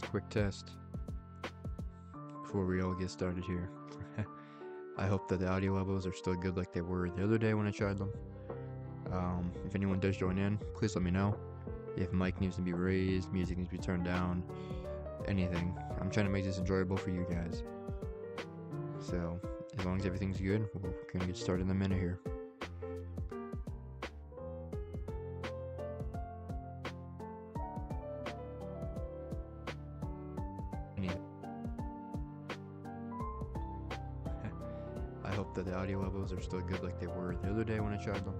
Quick test before we all get started here. I hope that the audio levels are still good like they were the other day when I tried them. If anyone does join in, please let me know. If mic needs to be raised, music needs to be turned down, anything. I'm trying to make this enjoyable for you guys. So, as long as everything's good, we're gonna get started in a minute here. I hope that the audio levels are still good like they were the other day when I tried them.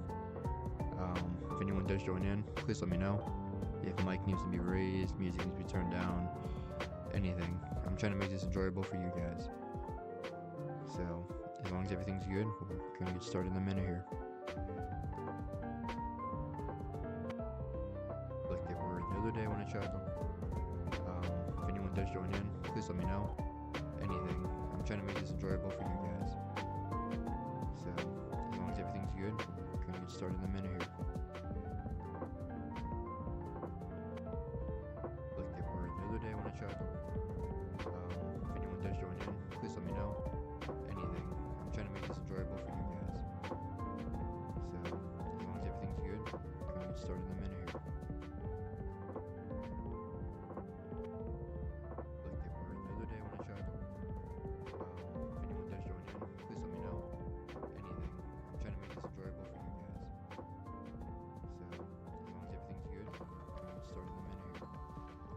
If anyone does join in, please let me know. If mic needs to be raised, music needs to be turned down, anything. I'm trying to make this enjoyable for you guys. So, as long as everything's good, we're gonna get started in a minute here. Like they were the other day when I tried them. If anyone does join in, please let me know. Anything. I'm trying to make this enjoyable for you guys. So, as long as everything's good, we're gonna get started in a minute here. Like they were the other day when I tried them. If anyone does join in, please let me know. Anything. I'm trying to make this enjoyable for you guys. So, as long as everything's good, we're gonna get started in a minute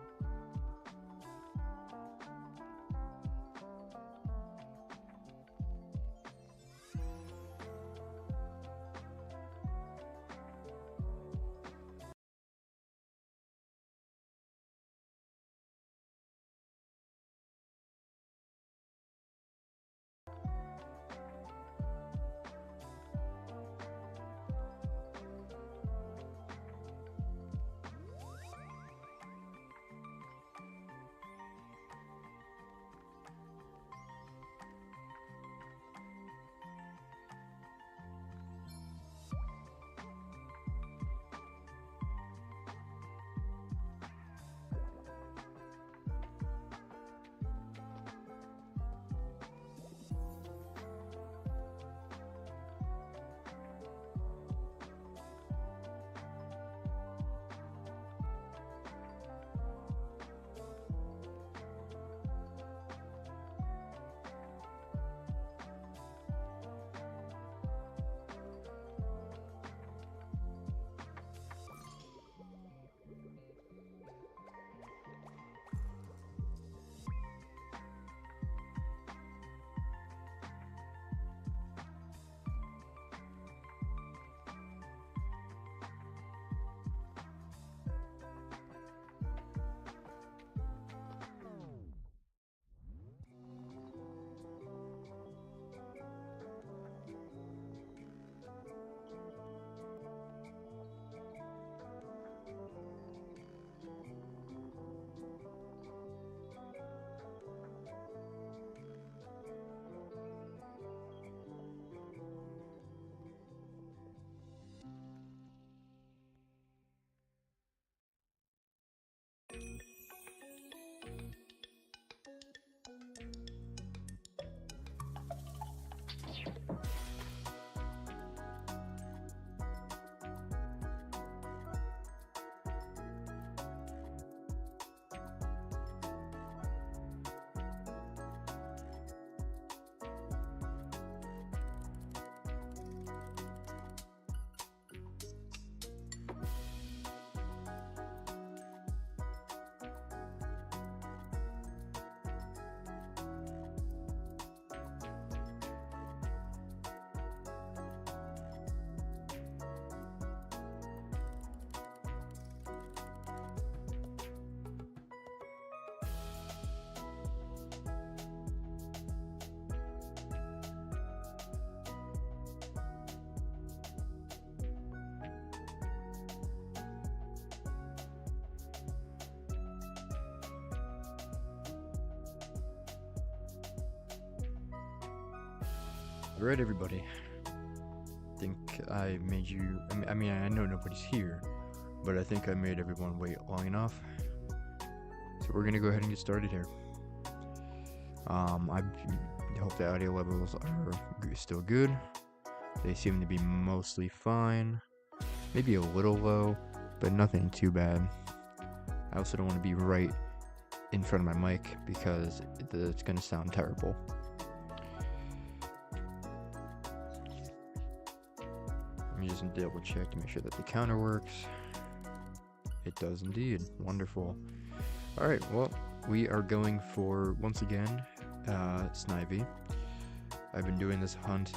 here. Like they were the other day when I tried them. If anyone does join in, please let me know. Anything. I'm trying to make this enjoyable for you guys. So, as long as everything's good, we're gonna get started in a minute here. Alright, everybody. I think I made you. I mean, I know nobody's here, but I think I made everyone wait long enough. So we're gonna go ahead and get started here. I hope the audio levels are still good. They seem to be mostly fine. Maybe a little low, but nothing too bad. I also don't want to be right in front of my mic because it's going to sound terrible. Let me just double check to make sure that the counter works. It does indeed. Wonderful. Alright, well, we are going for, once again, Snivy. I've been doing this hunt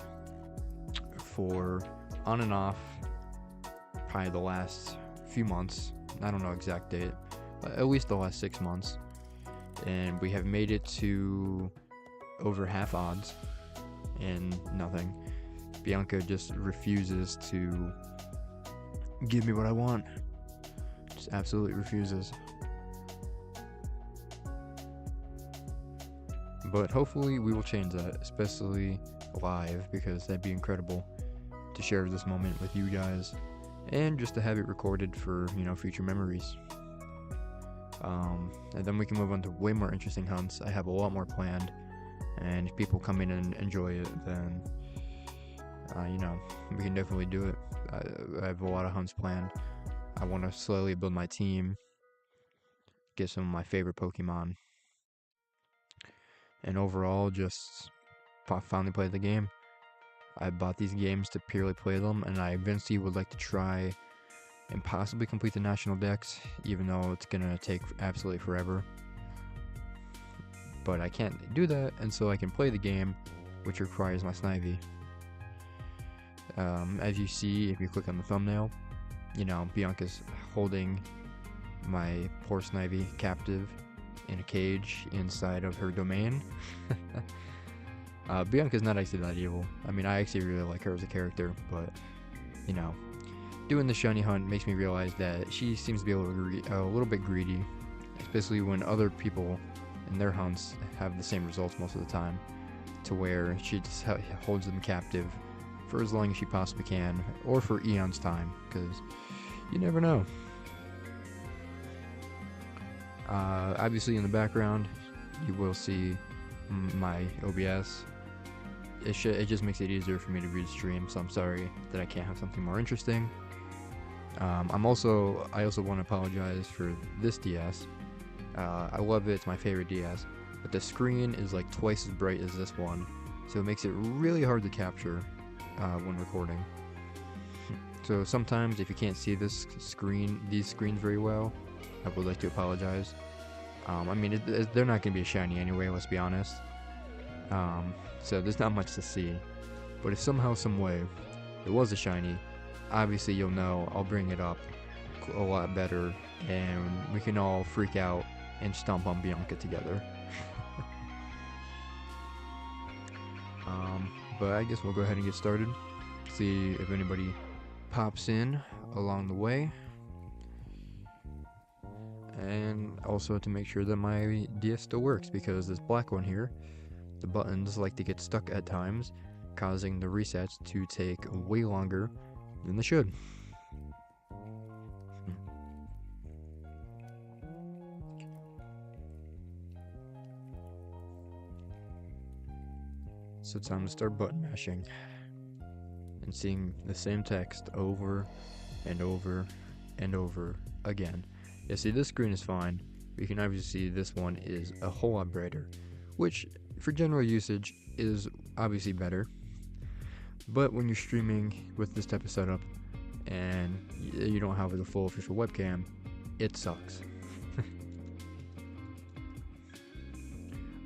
for on and off probably the last few months. I don't know exact date, at least the last 6 months. And we have made it to over half odds and nothing. Bianca just refuses to give me what I want. Just absolutely refuses. But hopefully we will change that, especially live, because that'd be incredible to share this moment with you guys and just to have it recorded for, you know, future memories. And then we can move on to way more interesting hunts. I have a lot more planned, and if people come in and enjoy it, then you know, we can definitely do it. I have a lot of hunts planned. I want to slowly build my team, get some of my favorite Pokemon, and overall just finally play the game. I bought these games to purely play them, and I eventually would like to try and possibly complete the national dex, even though it's gonna take absolutely forever. But I can't do that until I can play the game, which requires my Snivy. As you see, if you click on the thumbnail, you know, Bianca's holding my poor Snivy captive in a cage inside of her domain. Bianca's not actually that evil. I mean, I actually really like her as a character, but, you know, doing the shiny hunt makes me realize that she seems to be a little bit greedy, especially when other people in their hunts have the same results most of the time, to where she just holds them captive for as long as she possibly can, or for eons time, because you never know. Obviously in the background you will see my OBS. It just makes it easier for me to read stream, so I'm sorry that I can't have something more interesting. I also want to apologize for this DS. I love it, it's my favorite DS, but the screen is like twice as bright as this one, so it makes it really hard to capture when recording. So sometimes if you can't see these screens very well, I would like to apologize. I mean, they're not going to be a shiny anyway, let's be honest. So there's not much to see. But if somehow, some way, it was a shiny, obviously you'll know, I'll bring it up a lot better, and we can all freak out and stomp on Bianca together. But I guess we'll go ahead and get started. See if anybody pops in along the way. And also to make sure that my DS still works, because this black one here, the buttons like to get stuck at times, causing the resets to take way longer than they should. So time to start button mashing and seeing the same text over and over and over again. Yeah, see, this screen is fine. You can obviously see this one is a whole lot brighter, which for general usage is obviously better. But when you're streaming with this type of setup and you don't have the full official webcam, it sucks.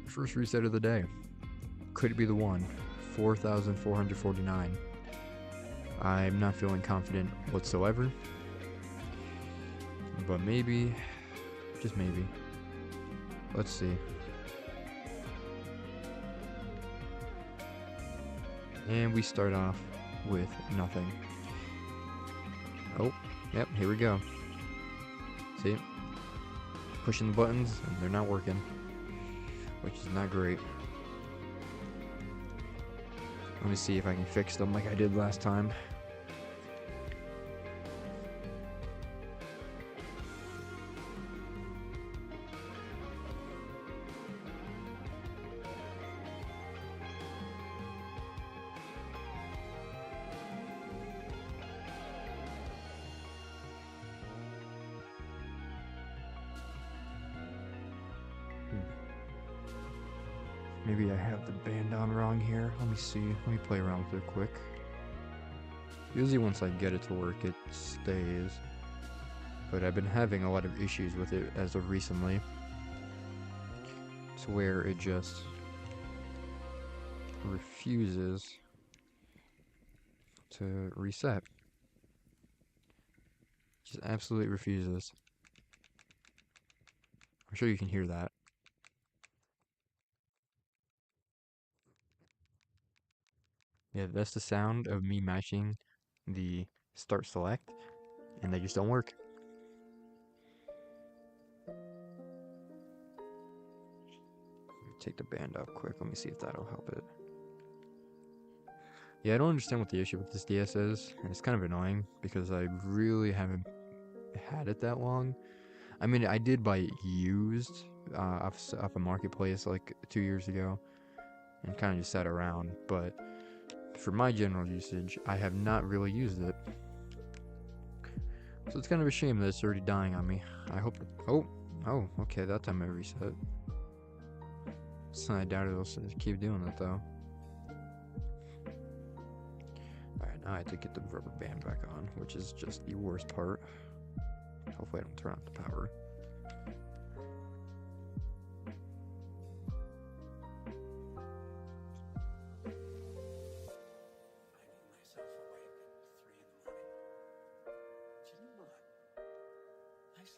First reset of the day. Could it be the one? 4,449. I'm not feeling confident whatsoever. But maybe, just maybe. Let's see. And we start off with nothing. Oh, yep, here we go. See? Pushing the buttons and they're not working, which is not great. Let me see if I can fix them like I did last time. Maybe I have the band on wrong here. Let me see. Let me play around with it quick. Usually once I get it to work, it stays. But I've been having a lot of issues with it as of recently. To where it just refuses to reset. Just absolutely refuses. I'm sure you can hear that. Yeah, that's the sound of me mashing the start select, and they just don't work. Take the band off quick. Let me see if that'll help it. Yeah, I don't understand what the issue with this DS is, and it's kind of annoying because I really haven't had it that long. I mean, I did buy it used off a marketplace like 2 years ago, and kind of just sat around. But for my general usage, I have not really used it. So it's kind of a shame that it's already dying on me. I hope. Oh, okay. That time I reset. So I doubt it'll keep doing it though. Alright, now I have to get the rubber band back on, which is just the worst part. Hopefully I don't turn off the power.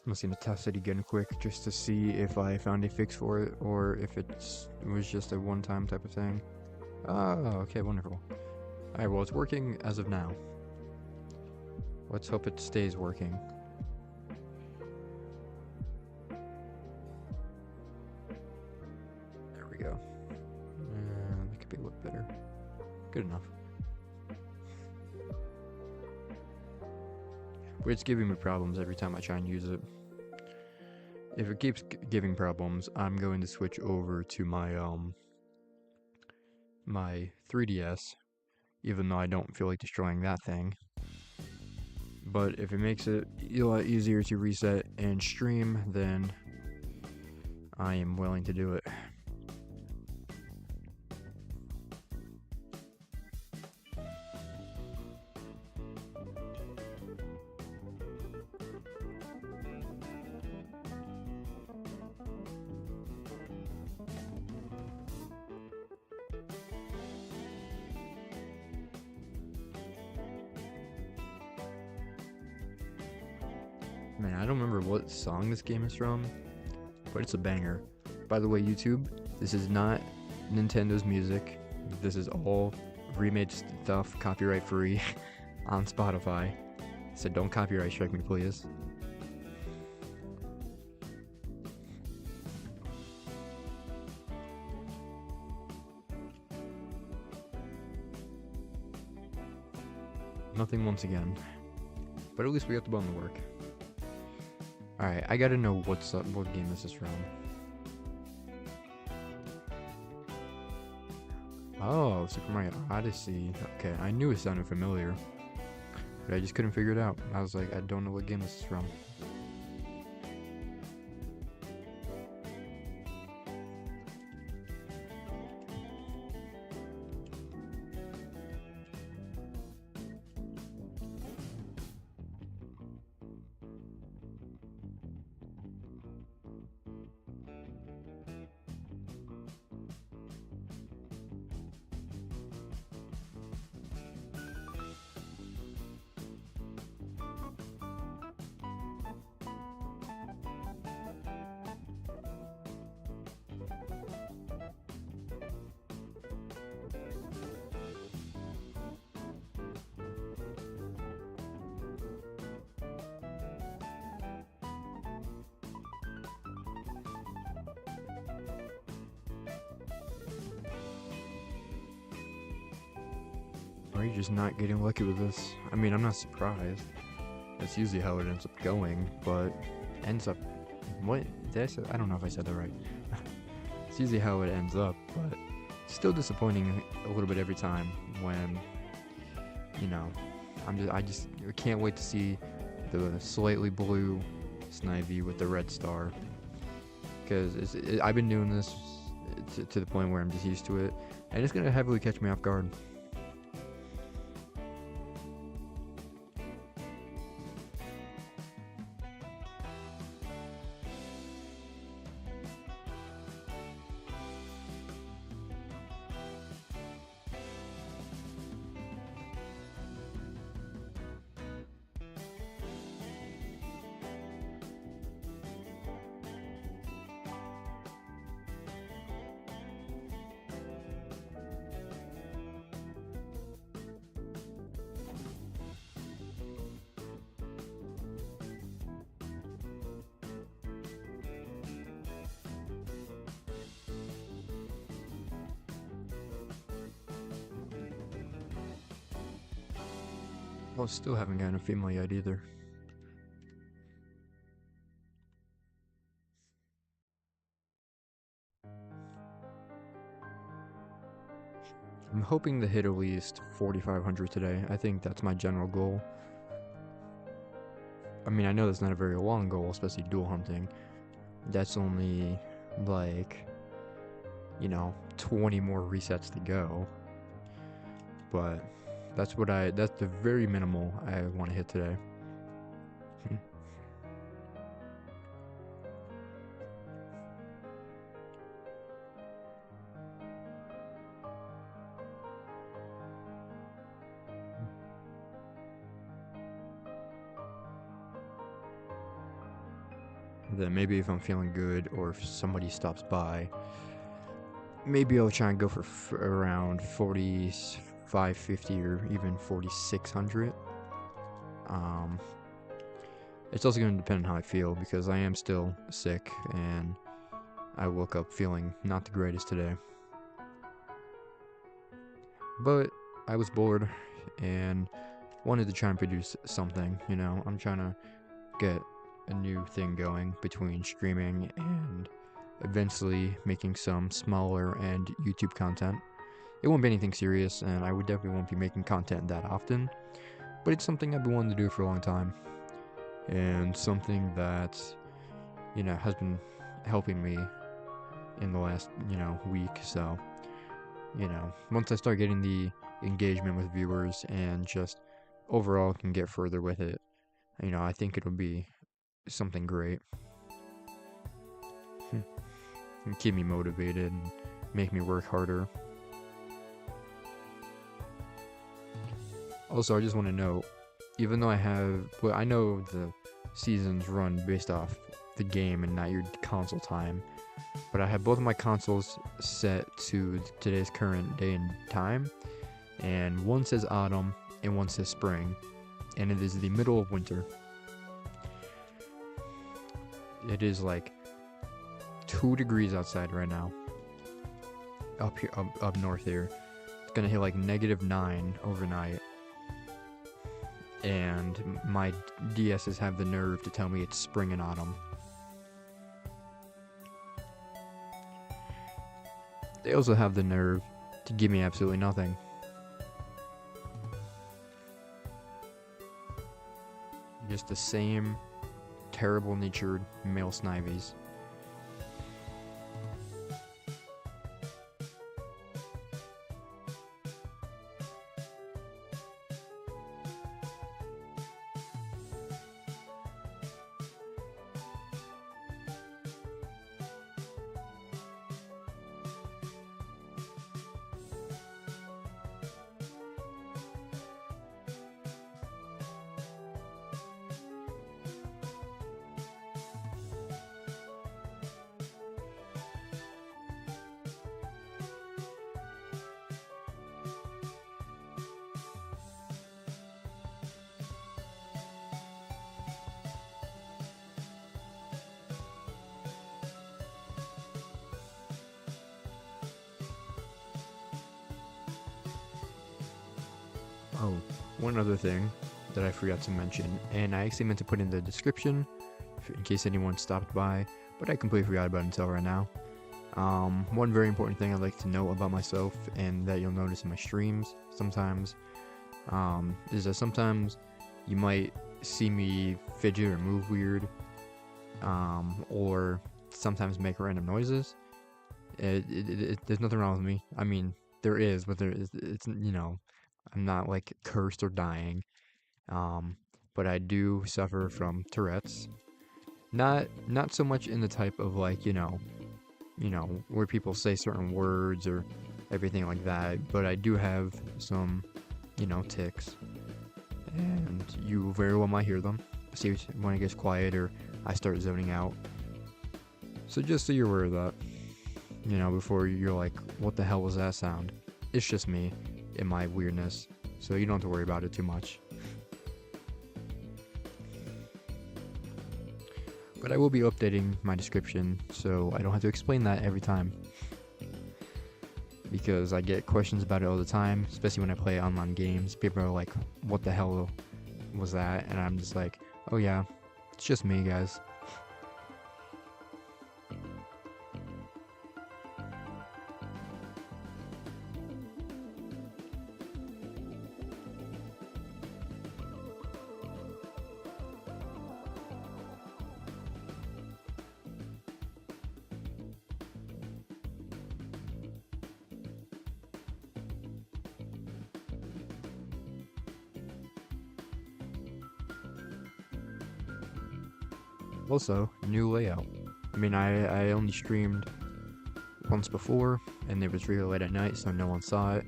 I'm just gonna test it again quick just to see if I found a fix for it or if it was just a one-time type of thing. Oh, okay, wonderful. Alright, well, it's working as of now. Let's hope it stays working. There we go. That could be a little better. Good enough. But it's giving me problems every time I try and use it. If it keeps giving problems, I'm going to switch over to my my 3DS, even though I don't feel like destroying that thing. But if it makes it a lot easier to reset and stream, then I am willing to do it. Man, I don't remember what song this game is from, but it's a banger. By the way, YouTube, this is not Nintendo's music. This is all remade stuff, copyright free, on Spotify. So don't copyright strike me, please. Nothing once again. But at least we got the button to work. Alright, I gotta know what game this is from. Oh, Super Mario Odyssey. Okay, I knew it sounded familiar, but I just couldn't figure it out. I was like, I don't know what game this is from. Are you just not getting lucky with this? I mean, I'm not surprised. That's usually how it ends up going, but ends up... What? Did I say? I don't know if I said that right. It's usually how it ends up, but it's still disappointing a little bit every time when, you know, I just can't wait to see the slightly blue Snivy with the red star. Because I've been doing this to the point where I'm just used to it, and it's gonna heavily catch me off guard. Well, still haven't gotten a female yet either. I'm hoping to hit at least 4,500 today. I think that's my general goal. I mean, I know that's not a very long goal, especially dual hunting. That's only like, 20 more resets to go. But that's the very minimal I want to hit today. Then maybe if I'm feeling good or if somebody stops by, maybe I'll try and go for around 4,550 or even 4,600. It's also going to depend on how I feel, because I am still sick and I woke up feeling not the greatest today. But I was bored and wanted to try and produce something, I'm trying to get a new thing going between streaming and eventually making some smaller and YouTube content. It won't be anything serious, and I would definitely won't be making content that often, but it's something I've been wanting to do for a long time, and something that, has been helping me in the last, week. So, once I start getting the engagement with viewers and just overall can get further with it, I think it'll be something great. And keep me motivated and make me work harder. Also, I just want to note, even though I know the seasons run based off the game and not your console time, but I have both of my consoles set to today's current day and time, and one says autumn and one says spring, and it is the middle of winter. It is like 2 degrees outside right now. Up here, up north here. It's gonna hit like -9 overnight. And my DSs have the nerve to tell me it's spring and autumn. They also have the nerve to give me absolutely nothing. Just the same terrible natured male Snivies. Oh, one other thing that I forgot to mention, and I actually meant to put in the description in case anyone stopped by, but I completely forgot about it until right now. One very important thing I'd like to know about myself, and that you'll notice in my streams sometimes, is that sometimes you might see me fidget or move weird, or sometimes make random noises. There's nothing wrong with me. I mean, there is, but it's, I'm not like cursed or dying. Um, but I do suffer from Tourette's. Not so much in the type of like, where people say certain words or everything like that, but I do have some, tics, and you very well might hear them. See when it gets quiet or I start zoning out. So just so you're aware of that, before you're like, what the hell was that sound? It's just me and my weirdness, so you don't have to worry about it too much. But I will be updating my description, so I don't have to explain that every time. Because I get questions about it all the time, especially when I play online games. People are like, what the hell was that? And I'm just like, oh yeah, it's just me, guys. Also, new layout. I mean, I only streamed once before, and it was really late at night, so no one saw it.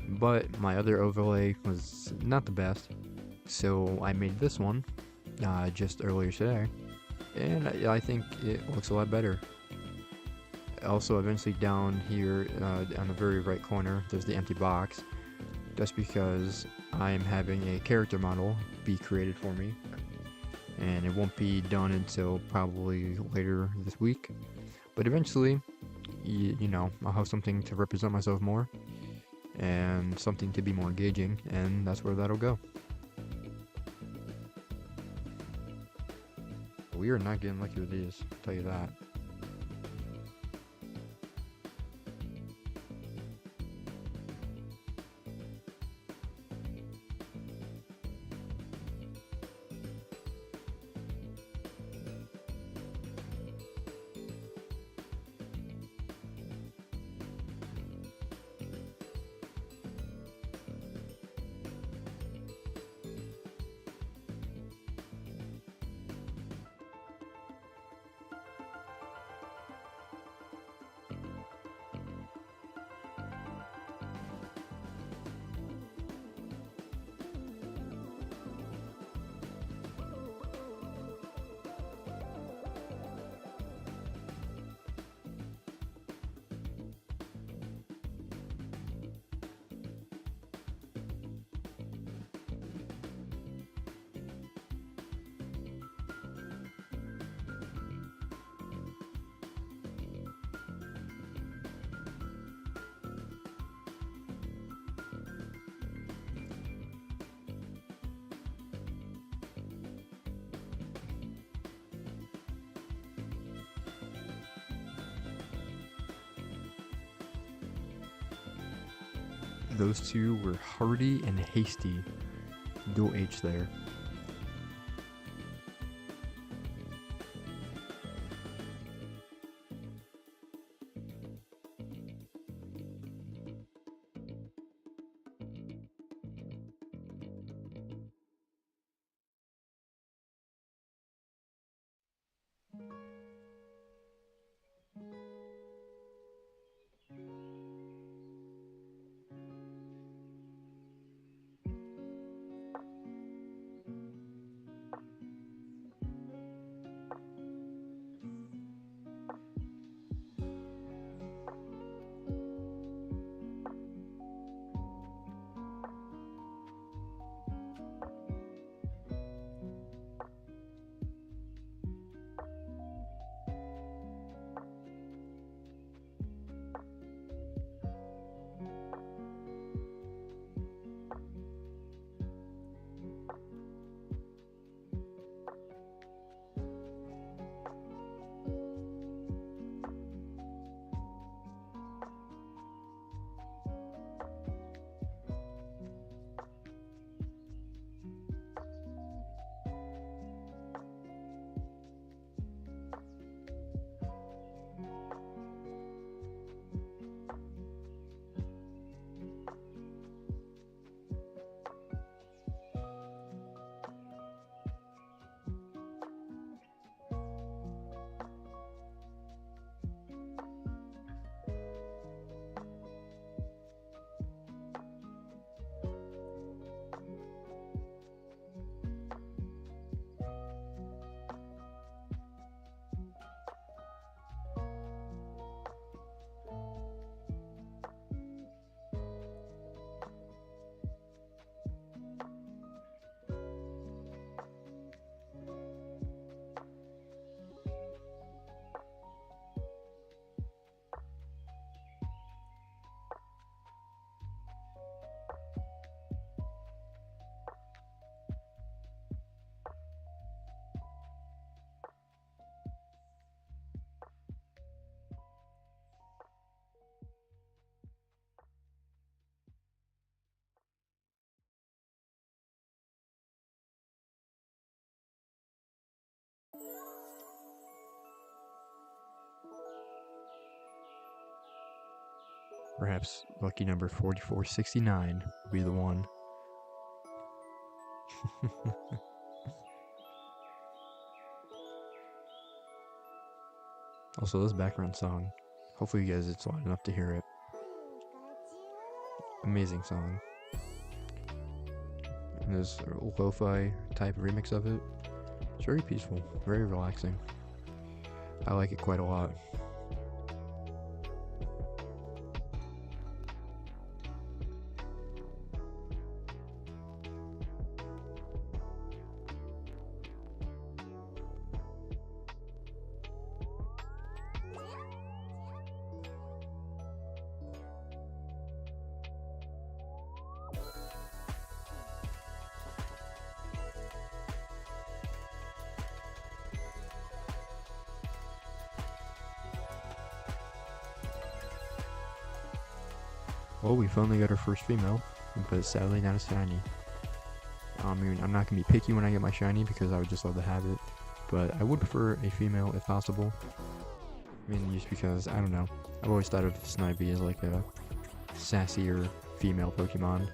But my other overlay was not the best, so I made this one just earlier today, and I think it looks a lot better. Also, eventually down here on the very right corner, there's the empty box. That's because I'm having a character model be created for me, and it won't be done until probably later this week. But eventually, I'll have something to represent myself more, and something to be more engaging, and that's where that'll go. We are not getting lucky with these, I'll tell you that. Those two were hearty and hasty. Dual H there. Perhaps lucky number 4469 will be the one. Also, this background song, hopefully you guys, it's loud enough to hear it. Amazing song. And there's a lo-fi type remix of it. It's very peaceful, very relaxing. I like it quite a lot. Well, we finally got our first female, but sadly not a shiny. I mean, I'm not going to be picky when I get my shiny because I would just love to have it, but I would prefer a female if possible. I mean, just because, I don't know, I've always thought of Snivy as like a sassier female Pokemon.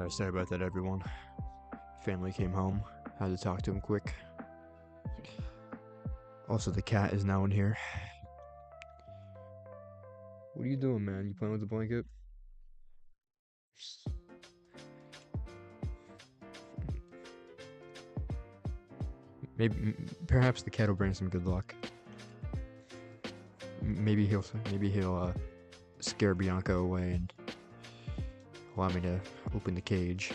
Sorry about that, everyone. Family came home. Had to talk to him quick. Also, the cat is now in here. What are you doing, man? You playing with the blanket? Perhaps the cat will bring some good luck. Maybe he'll scare Bianca away and allow me to open the cage.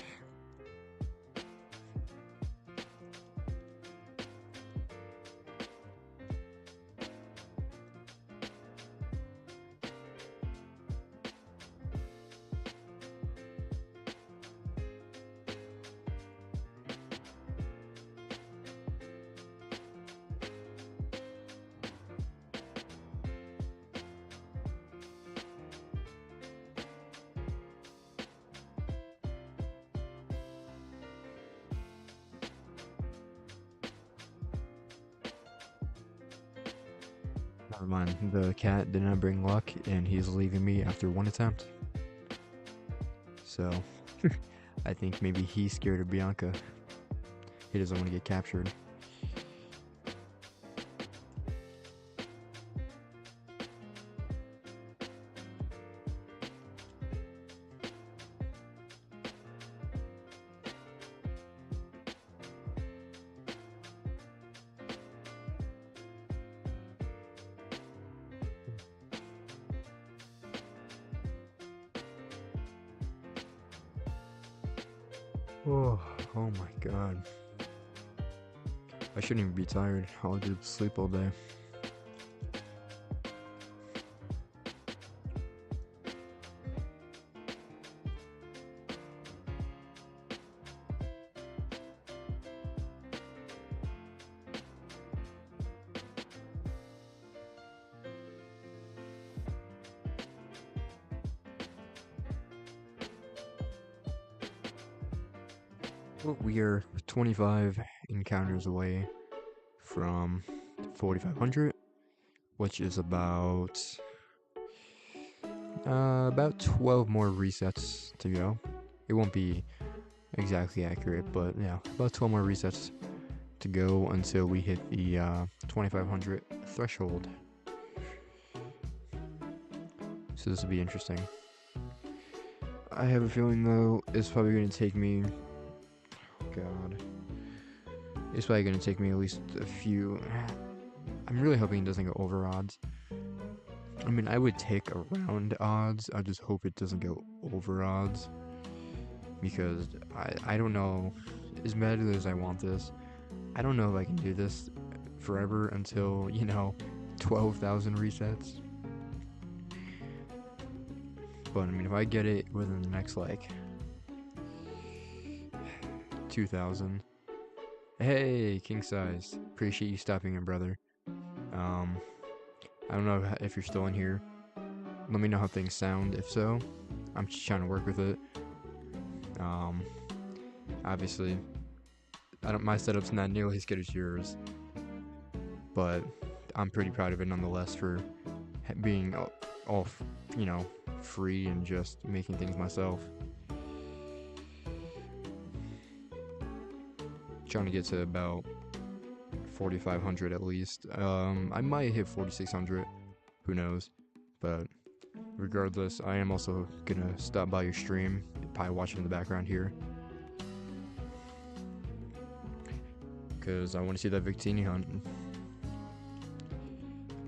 Never mind, the cat did not bring luck, and he's leaving me after one attempt. So, I think maybe he's scared of Bianca. He doesn't want to get captured. Oh my god. I shouldn't even be tired. I'll do sleep all day. Well, we are 25 encounters away from 4,500, which is about 12 more resets to go. It won't be exactly accurate, but yeah, about 12 more resets to go until we hit the 2,500 threshold. So this will be interesting. I have a feeling though it's probably going to take me. God. It's probably going to take me at least a few. I'm really hoping it doesn't go over odds. I mean, I would take around odds. I just hope it doesn't go over odds. Because I don't know. As bad as I want this, I don't know if I can do this forever until, 12,000 resets. But, I mean, if I get it within the next, 2,000. Hey, king size. Appreciate you stopping in, brother. I don't know if you're still in here. Let me know how things sound. If so, I'm just trying to work with it. Obviously, my setup's not nearly as good as yours, but I'm pretty proud of it nonetheless for being all free and just making things myself. Trying to get to about 4,500 at least. I might hit 4,600, who knows, but regardless, I am also gonna stop by your stream, probably watching in the background here, because I want to see that Victini hunt.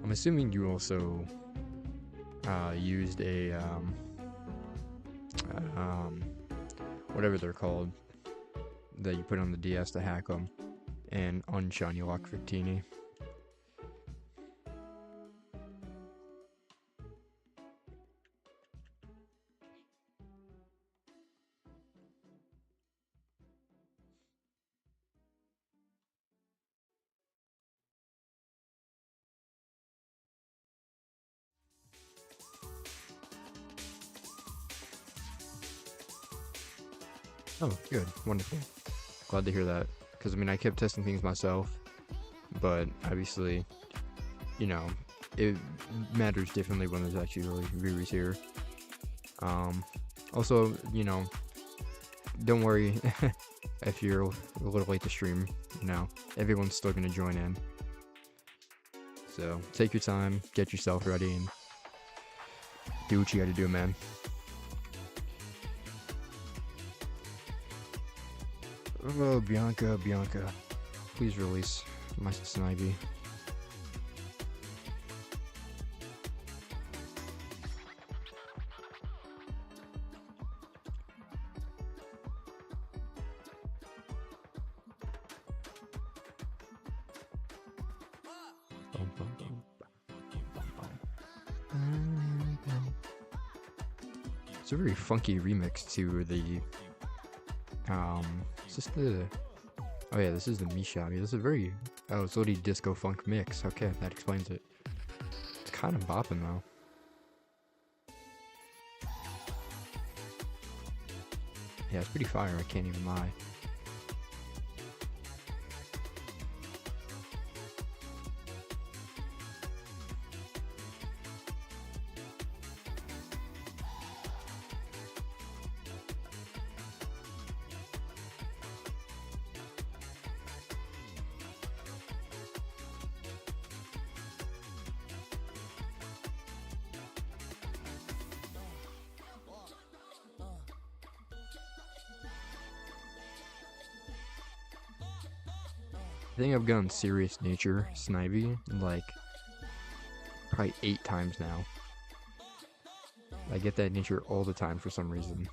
I'm assuming you also used a whatever they're called that you put on the DS to hack them and unshiny lock Victini. Oh, good. Wonderful. Glad to hear that. Because, I mean, I kept testing things myself, but obviously, it matters differently when there's actually really viewers here. Also, don't worry if you're a little late to stream, you know, everyone's still gonna join in. So take your time, get yourself ready, and do what you gotta do, man. Oh, Bianca, please release my Snivy. It's a very funky remix to the it's just the, oh yeah, this is the Mishabi. This is a very, oh, it's already disco funk mix. Okay, that explains it. It's kind of bopping though. Yeah, it's pretty fire, I can't even lie. I think I've gone serious nature Snivy like probably 8 times now. I get that nature all the time for some reason.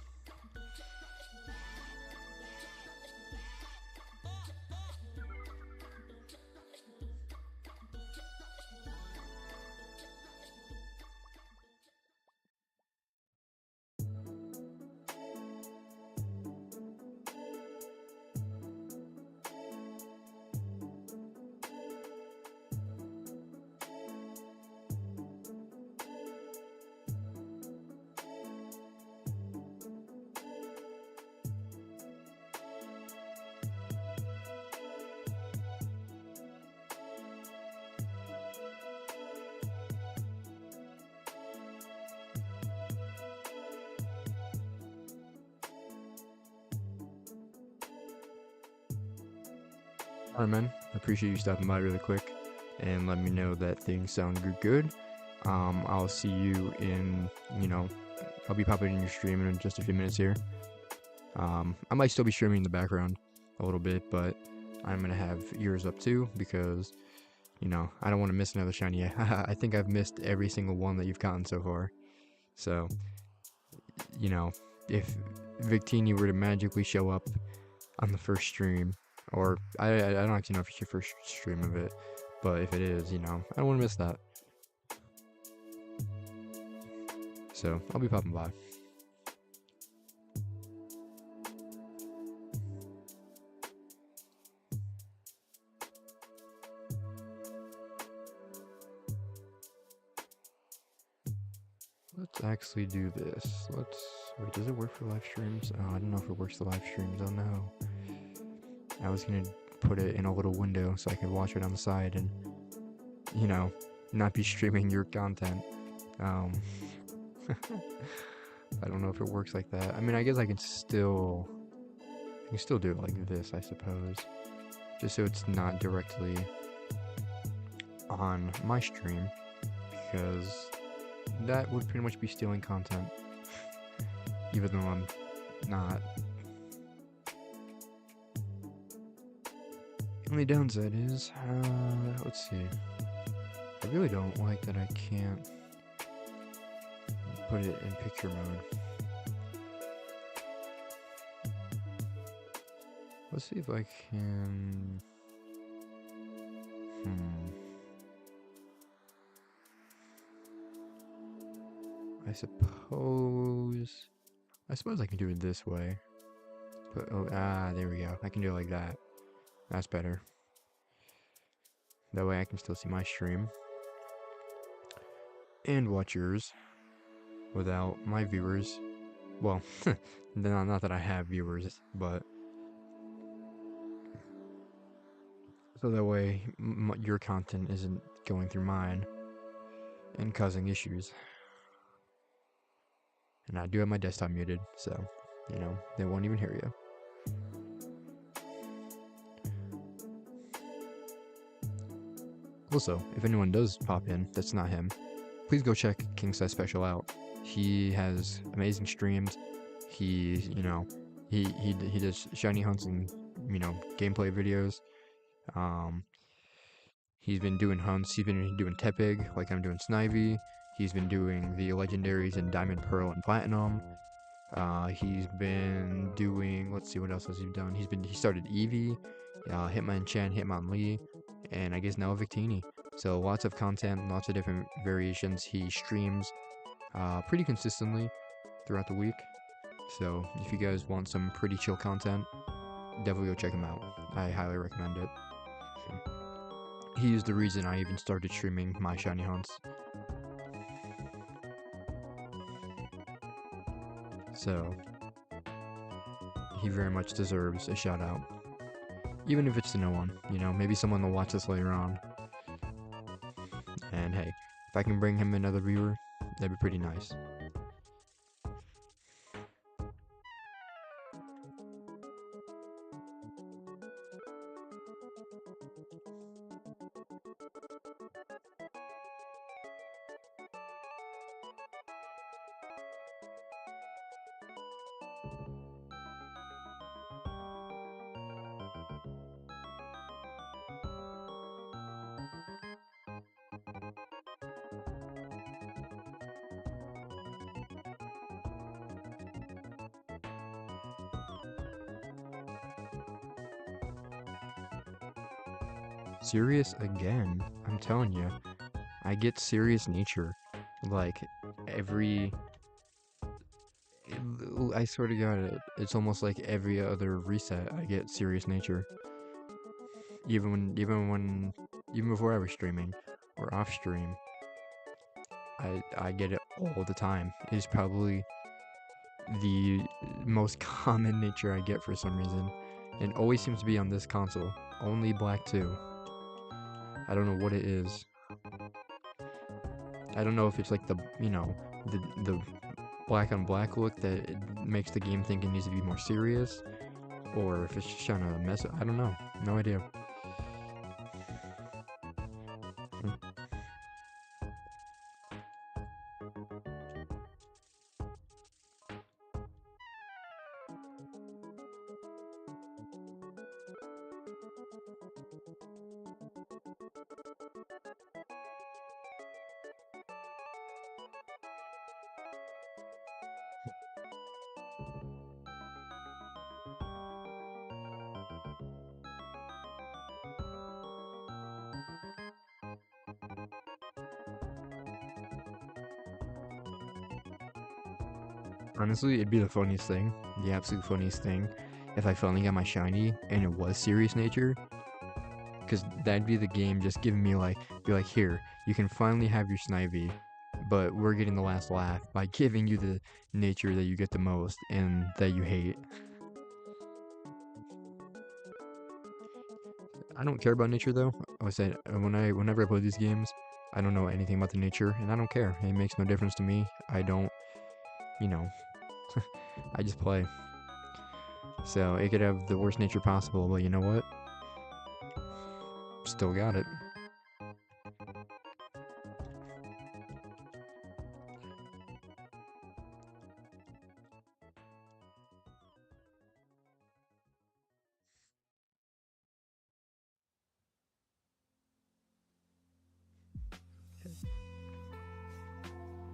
Alright, man. I appreciate you stopping by really quick and let me know that things sound good. I'll see you in, you know, I'll be popping in your stream in just a few minutes here. I might still be streaming in the background a little bit, but I'm gonna have yours up too because, you know, I don't want to miss another shiny. I think I've missed every single one that you've gotten so far. So, you know, if Victini were to magically show up on the first stream, or I don't actually know if it's your first stream of it, but if it is, you know, I don't want to miss that. So I'll be popping by. Let's actually do this. Wait, does it work for live streams? Oh, I don't know if it works for live streams. Oh no. I was gonna put it in a little window so I could watch it on the side and, you know, not be streaming your content. I don't know if it works like that. I mean, I guess I can still do it like this, I suppose. Just so it's not directly on my stream, because that would pretty much be stealing content. Even though I'm not. The only downside is, let's see. I really don't like that I can't put it in picture mode. Let's see if I can. I suppose I can do it this way. But there we go. I can do it like that. That's better. That way I can still see my stream and watch yours without my viewers. Well, not that I have viewers, but so that way your content isn't going through mine and causing issues. And I do have my desktop muted, so You know, they won't even hear you. Also, if anyone does pop in, that's not him, please go check King Size Special out. He has amazing streams. He, you know, he does shiny hunts and, you know, gameplay videos. He's been doing hunts. He's been doing tepig, like I'm doing Snivy. He's been doing the legendaries in Diamond, Pearl, and Platinum. He's been doing, let's see, what else has he done? He started Eevee, Hitmonchan, Hitmonlee, and I guess now Victini. So lots of content, lots of different variations. He streams pretty consistently throughout the week. So if you guys want some pretty chill content, definitely go check him out. I highly recommend it. He is the reason I even started streaming my shiny hunts. So he very much deserves a shout out. Even if it's to no one, you know, maybe someone will watch this later on. And hey, if I can bring him another viewer, that'd be pretty nice. Serious again. I'm telling you, I get serious nature. Like, I swear to God, it's almost like every other reset, I get serious nature. Even before I was streaming, or off stream, I get it all the time. It's probably the most common nature I get for some reason. And always seems to be on this console. Only black too. I don't know what it is. I don't know if it's like the, you know, the black on black look that it makes the game think it needs to be more serious, or if it's just trying to mess it. I don't know. No idea. Honestly, it'd be the funniest thing, the absolute funniest thing, if I finally got my shiny and it was serious nature. Because that'd be the game just giving me be like, here, you can finally have your Snivy, but we're getting the last laugh by giving you the nature that you get the most and that you hate. I don't care about nature though. I said whenever I play these games, I don't know anything about the nature, and I don't care. It makes no difference to me. I don't, you know, I just play. So it could have the worst nature possible, but you know what? Still got it.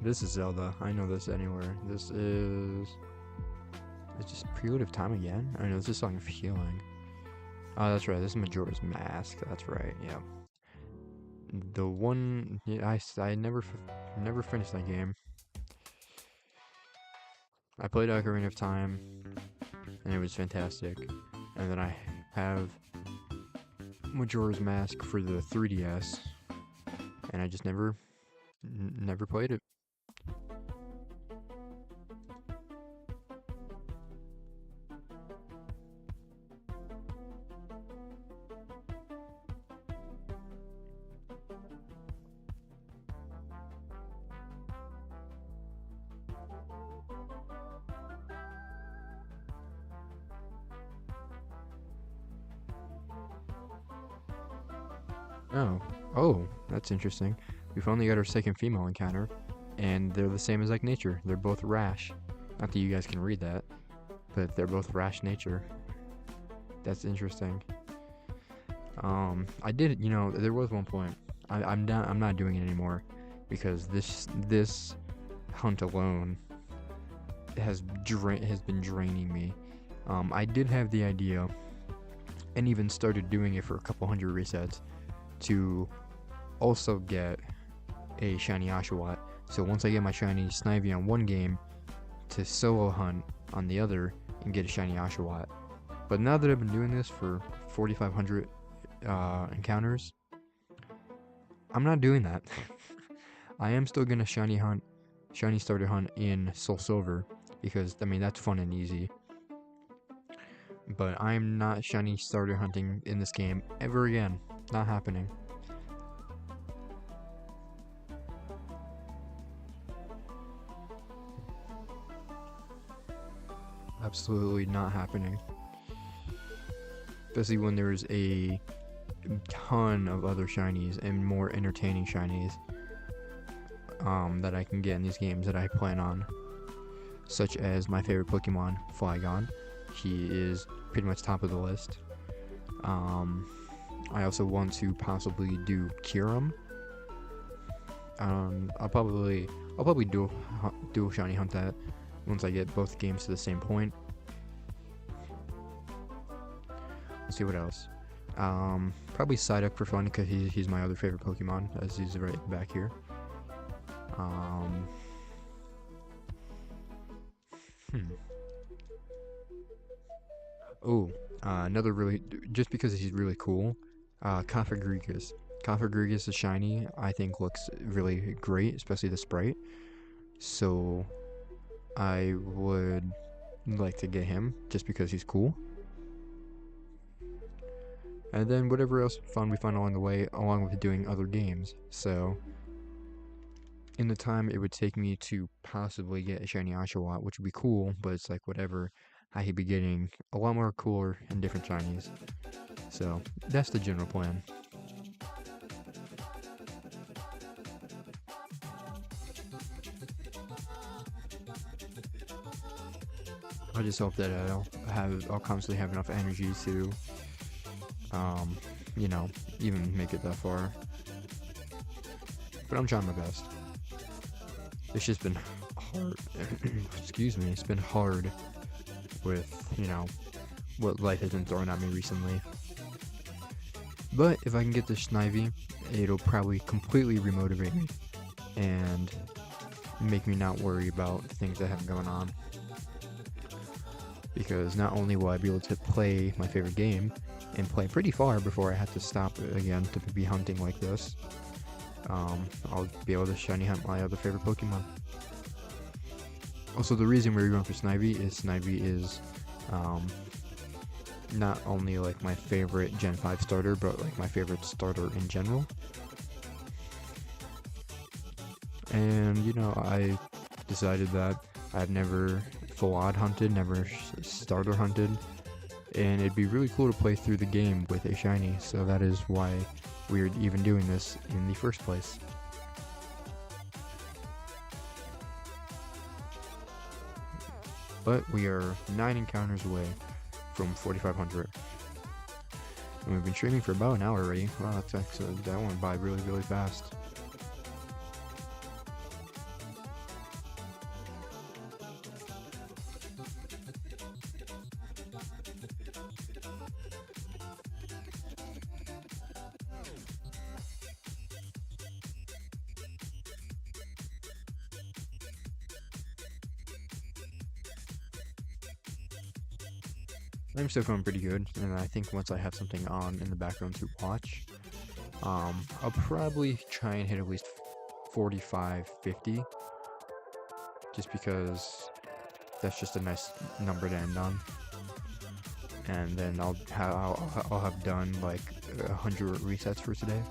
This is Zelda. I know this anywhere. This is... It's just Period of Time again? I know, this is Song of Healing. Oh, that's right. This is Majora's Mask. That's right, yeah. The one... Yeah, I never finished that game. I played Ocarina of Time, and it was fantastic. And then I have Majora's Mask for the 3DS, and I just never played it. Oh, oh, that's interesting. We finally got our second female encounter, and they're the same as like nature. They're both rash. Not that you guys can read that, but they're both rash nature. That's interesting. I did, there was one point. I'm not doing it anymore because this hunt alone has been draining me. I did have the idea, and even started doing it for a couple hundred resets, to also get a shiny Oshawott. So once I get my shiny Snivy on one game, to solo hunt on the other and get a shiny Oshawott. But now that I've been doing this for 4,500 encounters, I'm not doing that. I am still gonna shiny starter hunt in Soul Silver because I mean that's fun and easy. But I'm not shiny starter hunting in this game ever again. Not happening. Absolutely not happening. Especially when there's a ton of other shinies and more entertaining shinies that I can get in these games that I plan on. Such as my favorite Pokemon, Flygon. He is pretty much top of the list. I also want to possibly do Kyurem. I'll probably dual shiny hunt that once I get both games to the same point. Let's see what else. Probably Psyduck for fun because he's my other favorite Pokemon, as he's right back here. Oh, another really, just because he's really cool, Cofagrigus. Cofagrigus is shiny, I think looks really great, especially the sprite. So, I would like to get him, just because he's cool. And then whatever else fun we find along the way, along with doing other games. So, in the time it would take me to possibly get a shiny Oshawott, which would be cool, but it's like whatever, I could be getting a lot more cooler and different shinies. So, that's the general plan. I just hope that I'll constantly have enough energy to, even make it that far. But I'm trying my best. It's just been hard. Excuse me. It's been hard with, what life has been throwing at me recently. But if I can get this Snivy, it'll probably completely remotivate me and make me not worry about the things I have going on. Because not only will I be able to play my favorite game and play pretty far before I have to stop again to be hunting like this, I'll be able to shiny hunt my other favorite Pokemon. Also, the reason we're going for Snivy is not only like my favorite Gen 5 starter, but like my favorite starter in general. And I decided that I've never full odd hunted, never starter hunted, and it'd be really cool to play through the game with a shiny, so that is why we're even doing this in the first place. But we are 9 encounters away from 4,500. And we've been streaming for about an hour already. Wow, that's actually, that went by really, really fast. I'm still going pretty good, and I think once I have something on in the background to watch, I'll probably try and hit at least 45, 50, just because that's just a nice number to end on. And then I'll have done like 100 resets for today,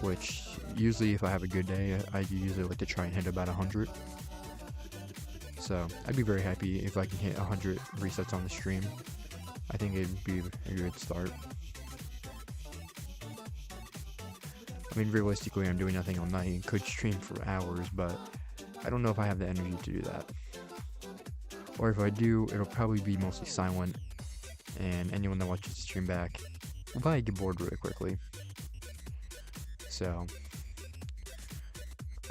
which usually if I have a good day, I usually like to try and hit about 100. So I'd be very happy if I can hit 100 resets on the stream. I think it'd be a good start. I mean, realistically, I'm doing nothing all night and could stream for hours, but I don't know if I have the energy to do that. Or if I do, it'll probably be mostly silent, and anyone that watches the stream back will probably get bored really quickly. So,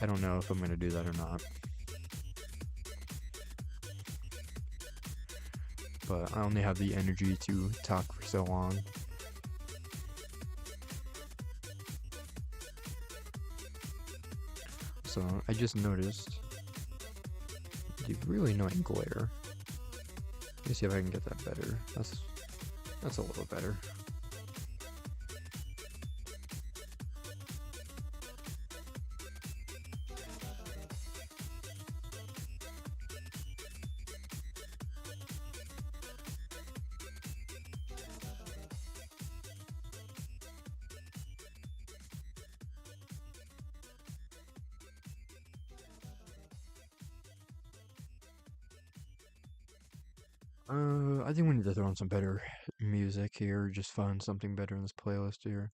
I don't know if I'm going to do that or not. But I only have the energy to talk for so long. So, I just noticed the really annoying glare. Let me see if I can get that better. That's a little better. I think we need to throw on some better music here, just find something better in this playlist here.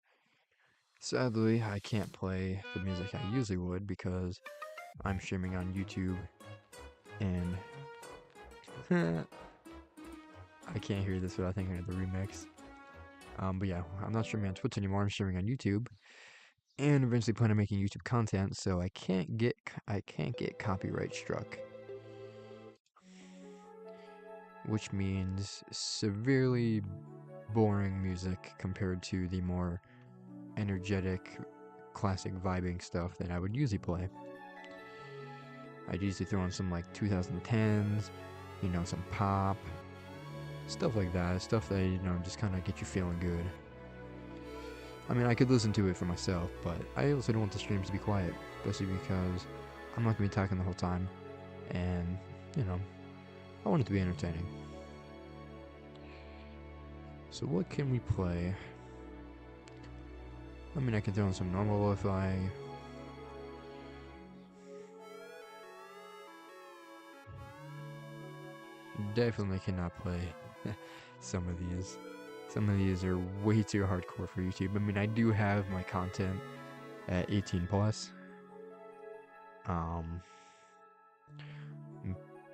Sadly, I can't play the music I usually would because I'm streaming on YouTube, and I can't hear this without thinking of the remix. But yeah, I'm not streaming on Twitch anymore, I'm streaming on YouTube, and eventually plan on making YouTube content, so I can't get copyright struck. Which means severely boring music compared to the more energetic, classic vibing stuff that I would usually play. I'd usually throw on some like 2010s, you know, some pop, stuff like that, stuff that, you know, just kind of get you feeling good. I mean, I could listen to it for myself, but I also don't want the streams to be quiet, especially because I'm not going to be talking the whole time, and, you know, I want it to be entertaining. So what can we play? I mean, I can throw in some normal lo-fi. Definitely cannot play some of these. Some of these are way too hardcore for YouTube. I mean, I do have my content at 18 plus.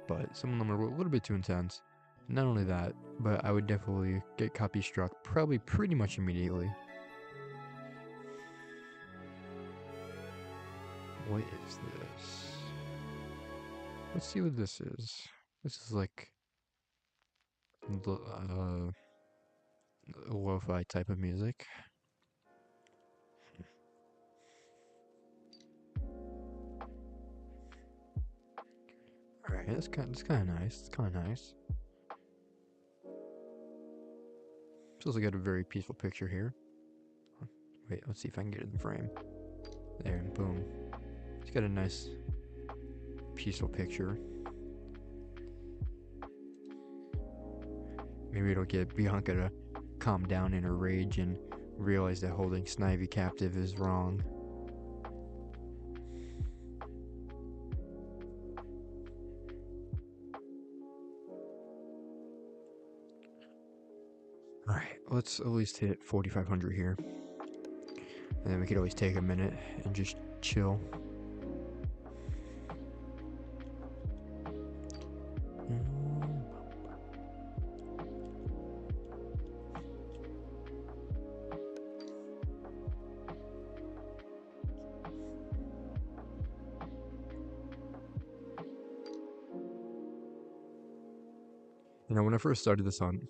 But some of them are a little bit too intense. Not only that, but I would definitely get copy struck probably pretty much immediately. What is this? Let's see what this is. This is like lo-fi type of music. Alright, that's kind of nice. It's kind of nice. It's also got a very peaceful picture here. Wait, let's see if I can get it in frame. There, and boom. It's got a nice, peaceful picture. Maybe it'll get Bianca to calm down in her rage and realize that holding Snivy captive is wrong. Alright, let's at least hit 4,500 here. And then we could always take a minute and just chill. You know, when I first started this hunt,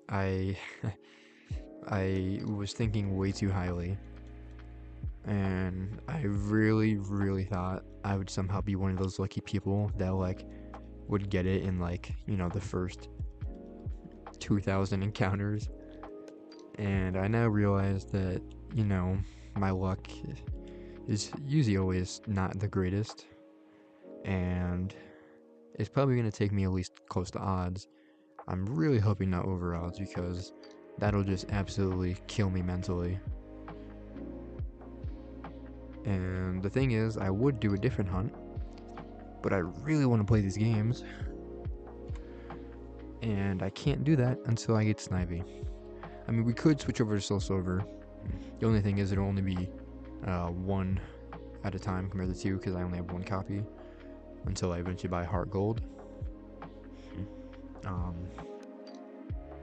I was thinking way too highly, and I really thought I would somehow be one of those lucky people that like would get it in like, you know, the first 2,000 encounters. And I now realize that, you know, my luck is usually always not the greatest, and it's probably going to take me at least close to odds. I'm really hoping not over odds, because that'll just absolutely kill me mentally. And the thing is, I would do a different hunt, but I really want to play these games, and I can't do that until I get Snivy. I mean, we could switch over to Soul Silver. The only thing is, it'll only be one at a time compared to two, because I only have one copy until I eventually buy Heart Gold.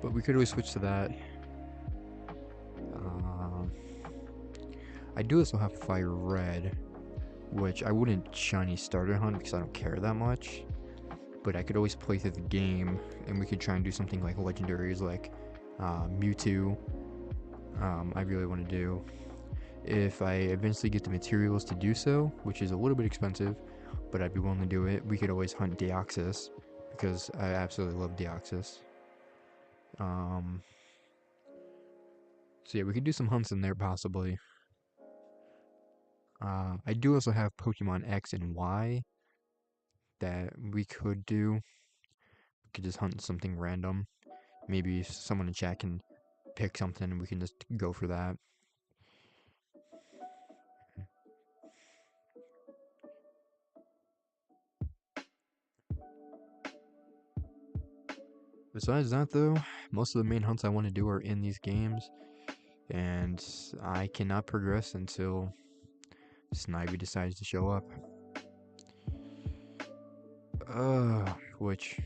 But we could always switch to that. I do also have Fire Red, which I wouldn't shiny starter hunt because I don't care that much. But I could always play through the game, and we could try and do something like legendaries, like Mewtwo. I really want to do. If I eventually get the materials to do so, which is a little bit expensive, but I'd be willing to do it, we could always hunt Deoxys, because I absolutely love Deoxys. So yeah, we could do some hunts in there possibly. I do also have Pokemon X and Y that we could do. We could just hunt something random. Maybe someone in chat can pick something and we can just go for that. Besides that though, most of the main hunts I want to do are in these games, and I cannot progress until Snivy decides to show up. Which...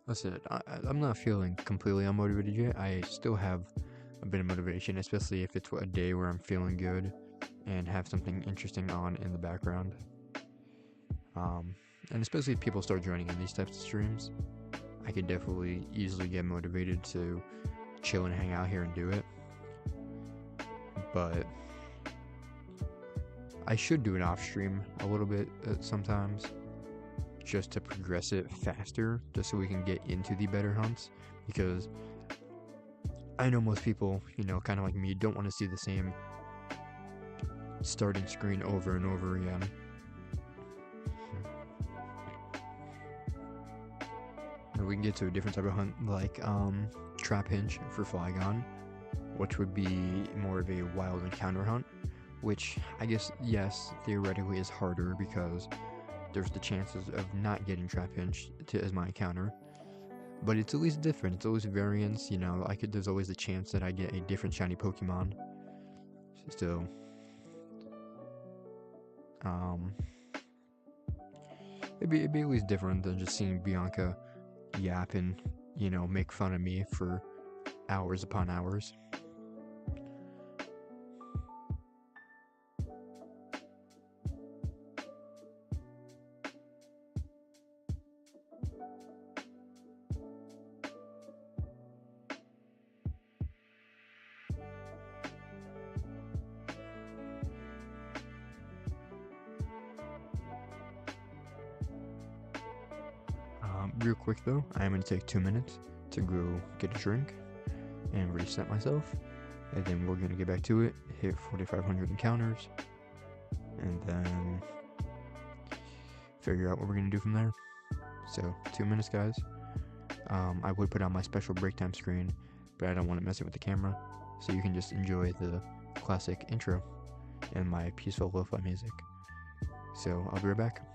Listen, I'm not feeling completely unmotivated yet. I still have a bit of motivation, especially if it's a day where I'm feeling good and have something interesting on in the background. And especially if people start joining in these types of streams, I could definitely easily get motivated to chill and hang out here and do it. But I should do it off stream a little bit sometimes, just to progress it faster, just so we can get into the better hunts, because I know most people, you know, kind of like me, don't want to see the same starting screen over and over again. And we can get to a different type of hunt, like Trap Hinge for Flygon, which would be more of a wild encounter hunt, which I guess, yes, theoretically is harder because there's the chances of not getting Trap Hinge as my encounter. But it's at least different. It's always variance, you know. There's always the chance that I get a different shiny Pokemon. So, it'd be at least different than just seeing Bianca yap and, you know, make fun of me for hours upon hours. Real quick though, I am going to take 2 minutes to go get a drink and reset myself, and then we're going to get back to it, hit 4,500 encounters, and then figure out what we're going to do from there. So 2 minutes, guys. I would put on my special break time screen, but I don't want to mess it with the camera, so you can just enjoy the classic intro and my peaceful lo-fi music. So I'll be right back.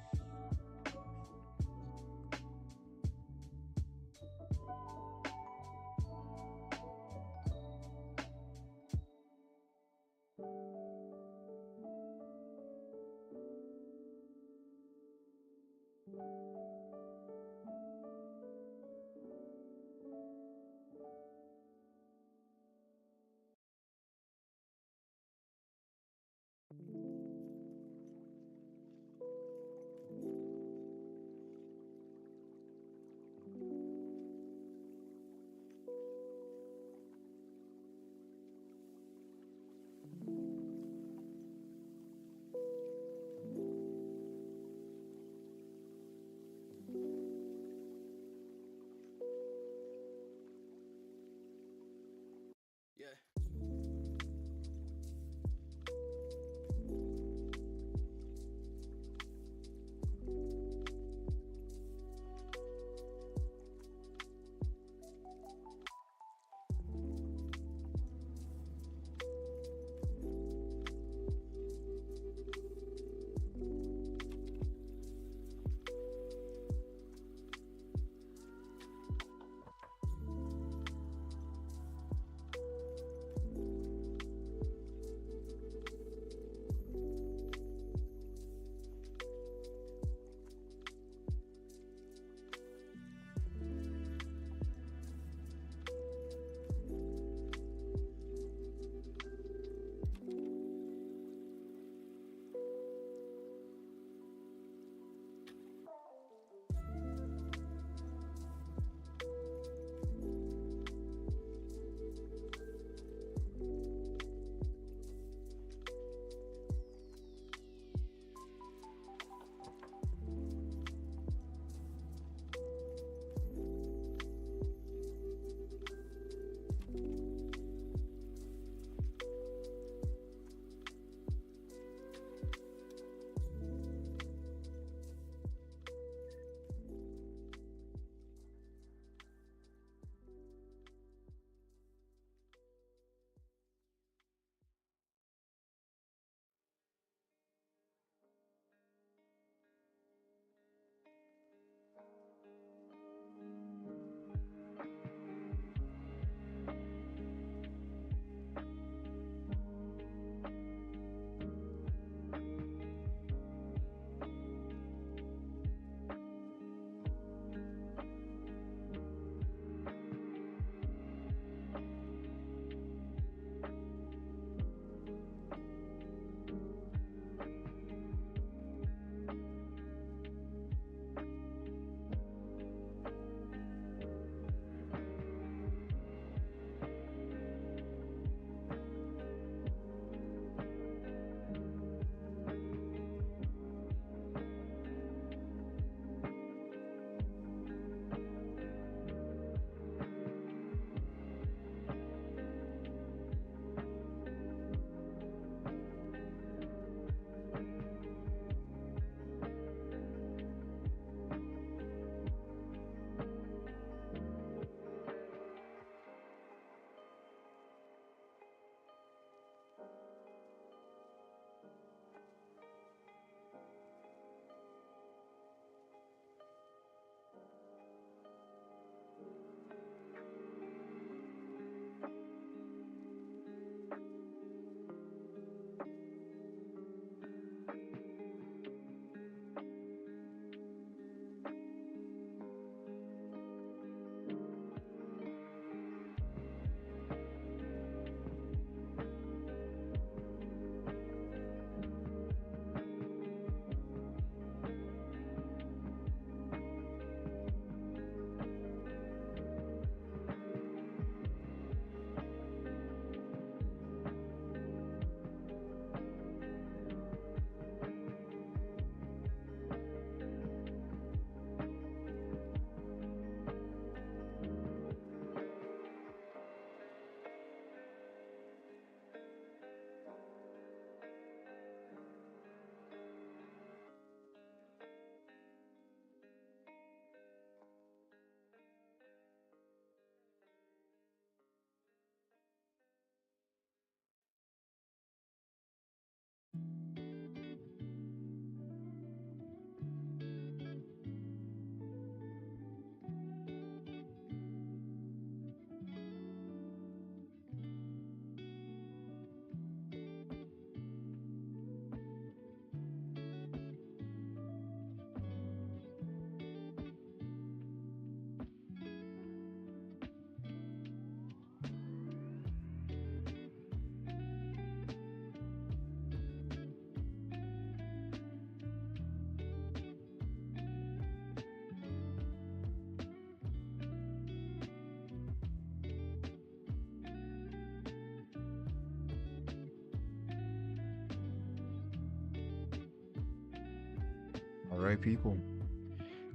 Alright, people.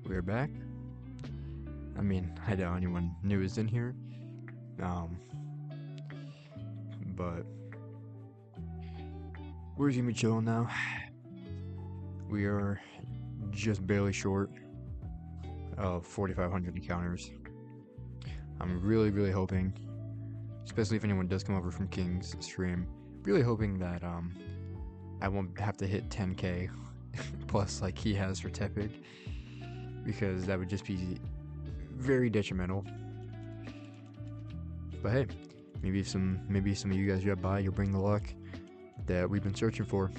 We're back. I mean, I doubt anyone new is in here. But we're just gonna be chilling now. We are just barely short of 4,500 encounters. I'm really hoping, especially if anyone does come over from King's stream, really hoping that I won't have to hit 10k plus like he has for Tepid, because that would just be very detrimental. But hey, maybe some of you guys drop by, you'll bring the luck that we've been searching for.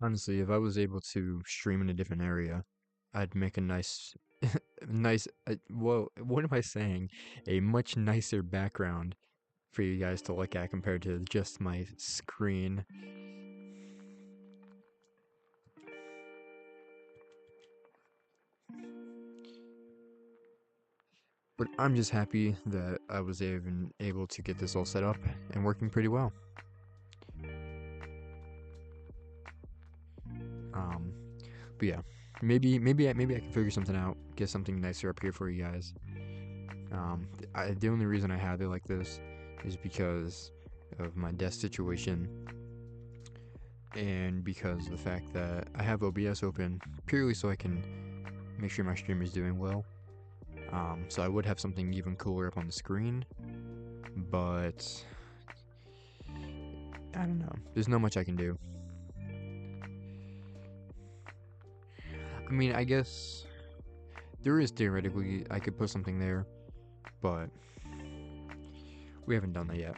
Honestly, if I was able to stream in a different area, I'd make a nice, well, what am I saying? A much nicer background for you guys to look at compared to just my screen. But I'm just happy that I was even able to get this all set up and working pretty well. But yeah, maybe I can figure something out, get something nicer up here for you guys. The only reason I have it like this is because of my desk situation, and because of the fact that I have OBS open purely so I can make sure my stream is doing well. So I would have something even cooler up on the screen, but I don't know. There's not much I can do. I mean, I guess there is theoretically, I could put something there, but we haven't done that yet.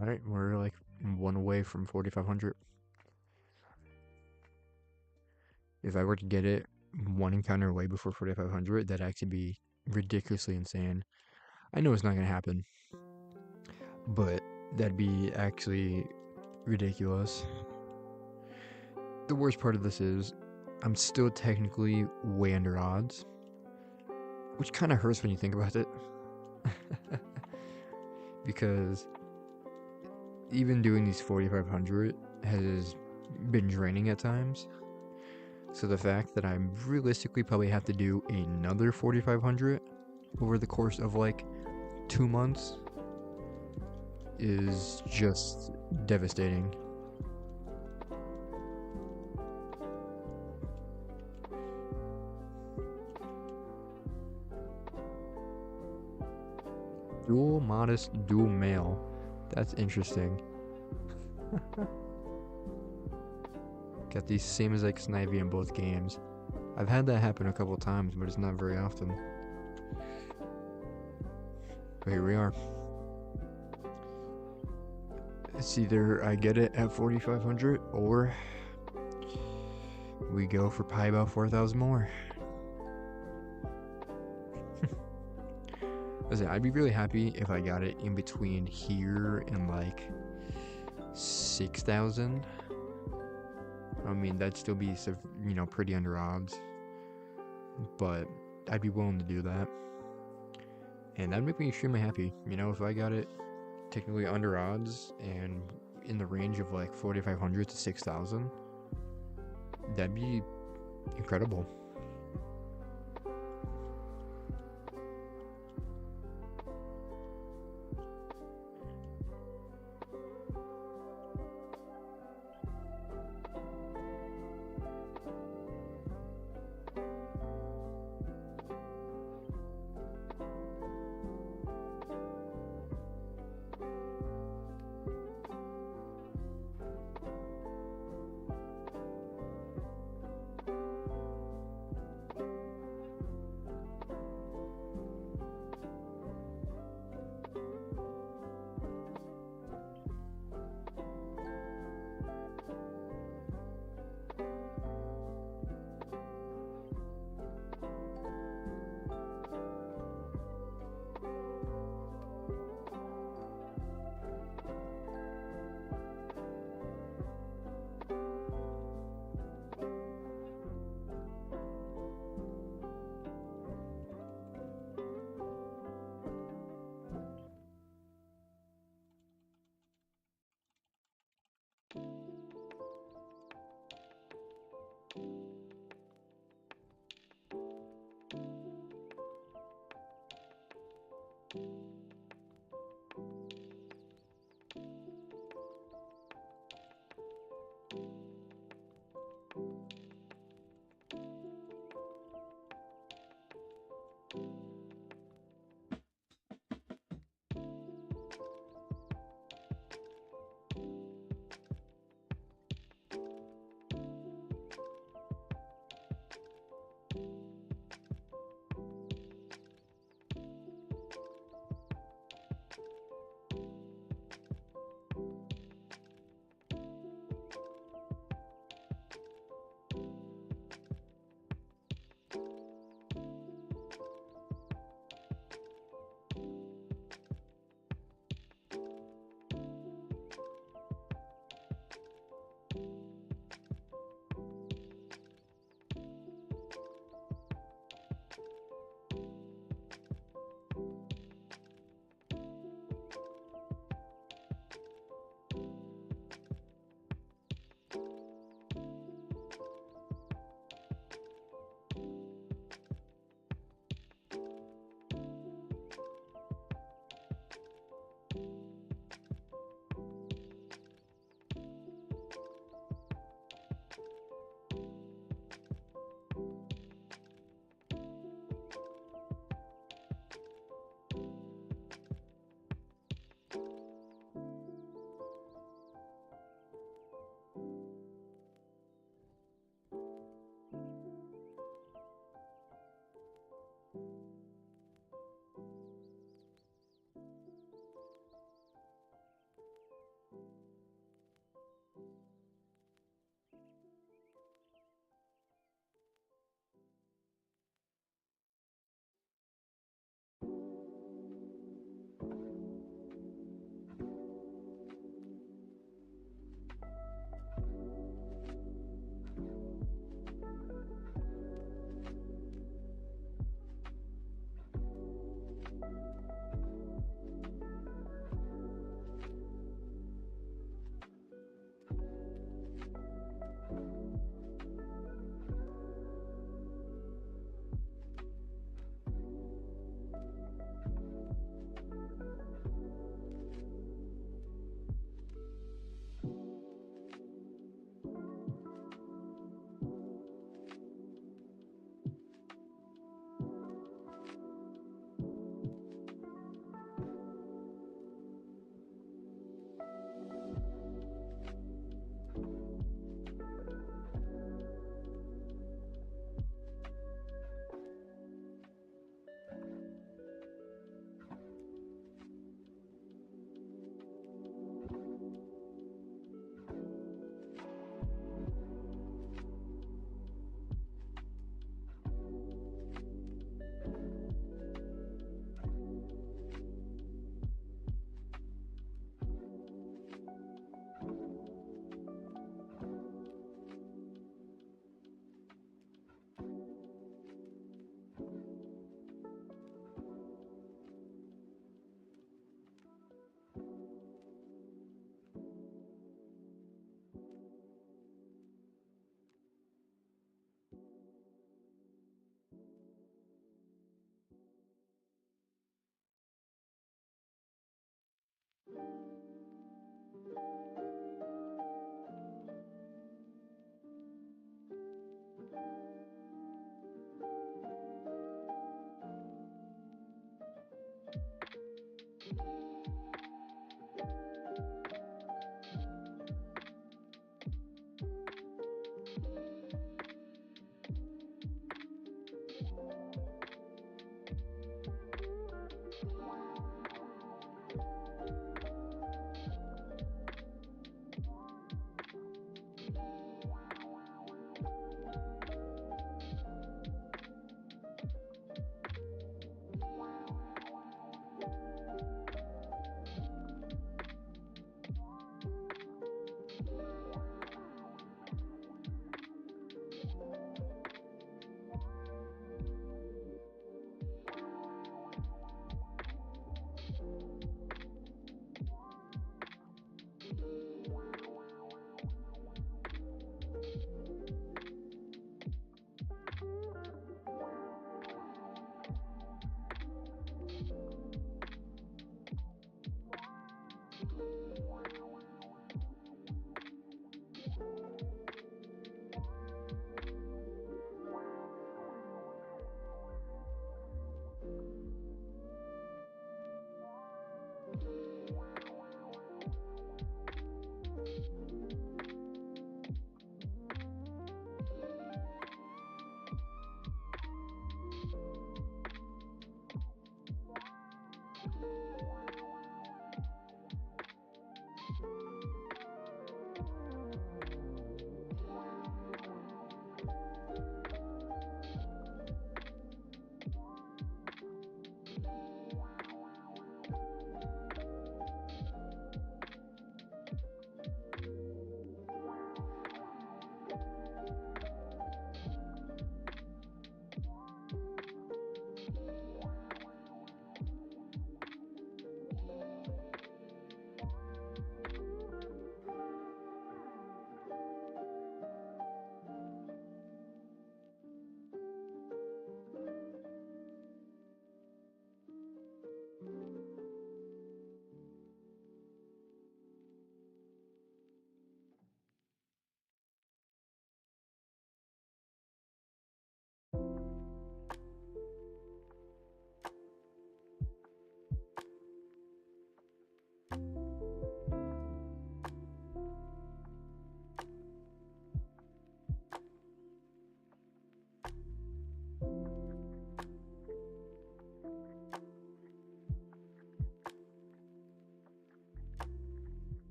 Alright, we're like one away from 4,500. If I were to get it one encounter away before 4,500, that'd actually be ridiculously insane. I know it's not gonna happen, but that'd be actually ridiculous. The worst part of this is I'm still technically way under odds, which kind of hurts when you think about it. Because even doing these 4,500 has been draining at times. So the fact that I realistically probably have to do another 4,500 over the course of like 2 months is just devastating. Dual modest, dual male. That's interesting. Got these same as like Snivy in both games. I've had that happen a couple times, but it's not very often. But here we are. It's either I get it at 4,500 or we go for probably about 4,000 more. Listen, I'd be really happy if I got it in between here and like 6,000. I mean, that'd still be, you know, pretty under odds, but I'd be willing to do that. And that'd make me extremely happy. You know, if I got it technically under odds and in the range of like 4,500 to 6,000, that'd be incredible.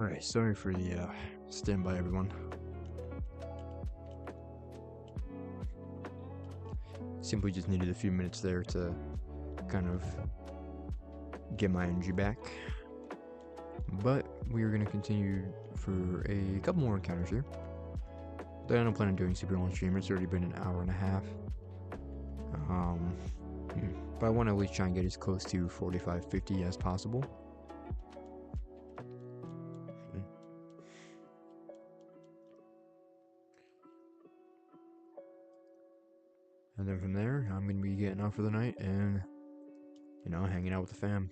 Alright, sorry for the standby, everyone. Simply just needed a few minutes there to kind of get my energy back. But we are going to continue for a couple more encounters here. Then I don't plan on doing super long stream. It's already been an hour and a half. But I want to at least try and get as close to 45-50 as possible. And then from there, I'm going to be getting off for the night and, you know, hanging out with the fam.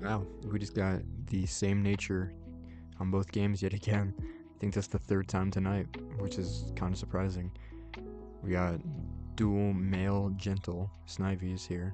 Wow, we just got the same nature on both games yet again. I think that's the third time tonight, which is kind of surprising. We got dual male gentle Snivies here.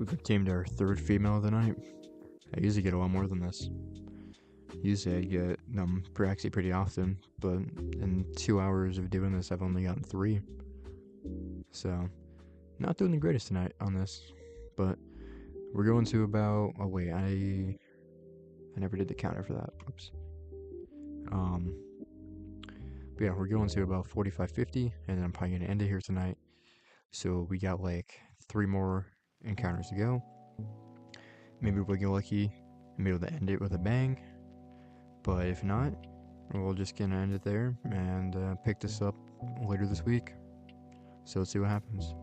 We've teamed our third female of the night. I usually get a lot more than this. Usually I get them actually pretty often, but in 2 hours of doing this, I've only gotten 3. So, not doing the greatest tonight on this, but we're going to about, oh wait, I never did the counter for that, oops. But yeah, we're going to about 45, 50, and then I'm probably gonna end it here tonight. So we got like 3 more encounters to go. Maybe we'll get lucky and be able to end it with a bang. But if not, we're just gonna end it there and pick this up later this week. So let's see what happens.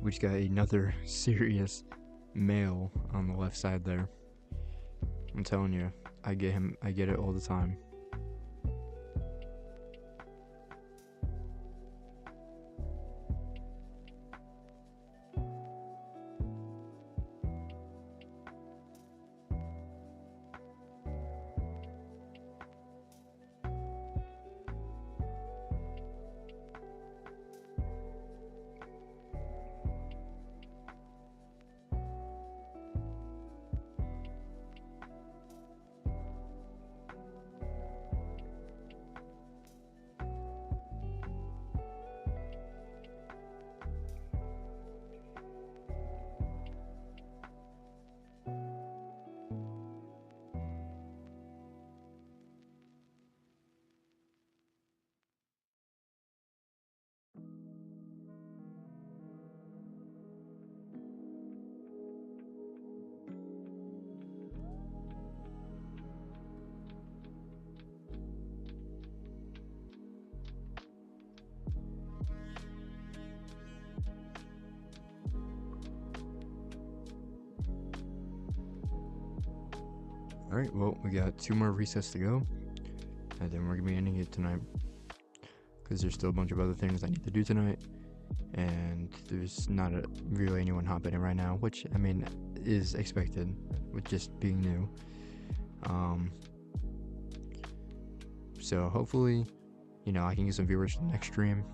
We just got another serious male on the left side there. I'm telling you, I get it all the time. Alright, well, we got 2 more resets to go, and then we're gonna be ending it tonight. Because there's still a bunch of other things I need to do tonight, and there's not really anyone hopping in right now, which, I mean, is expected, with just being new. So hopefully, you know, I can get some viewers for the next stream.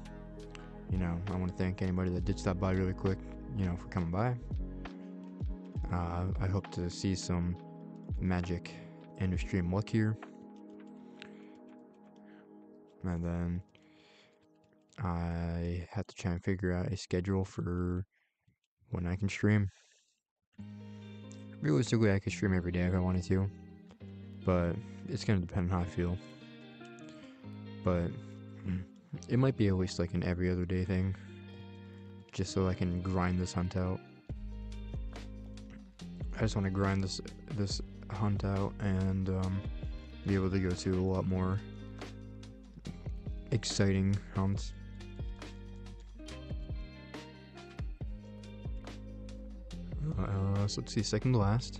You know, I want to thank anybody that did stop by really quick, you know, for coming by. I hope to see some magic end of stream luck here, and then I have to try and figure out a schedule for when I can stream. Realistically, I could stream every day if I wanted to, but it's gonna depend on how I feel. But it might be at least like an every other day thing, just so I can grind this hunt out. I just want to grind this hunt out and be able to go to a lot more exciting hunts. So let's see, second to last,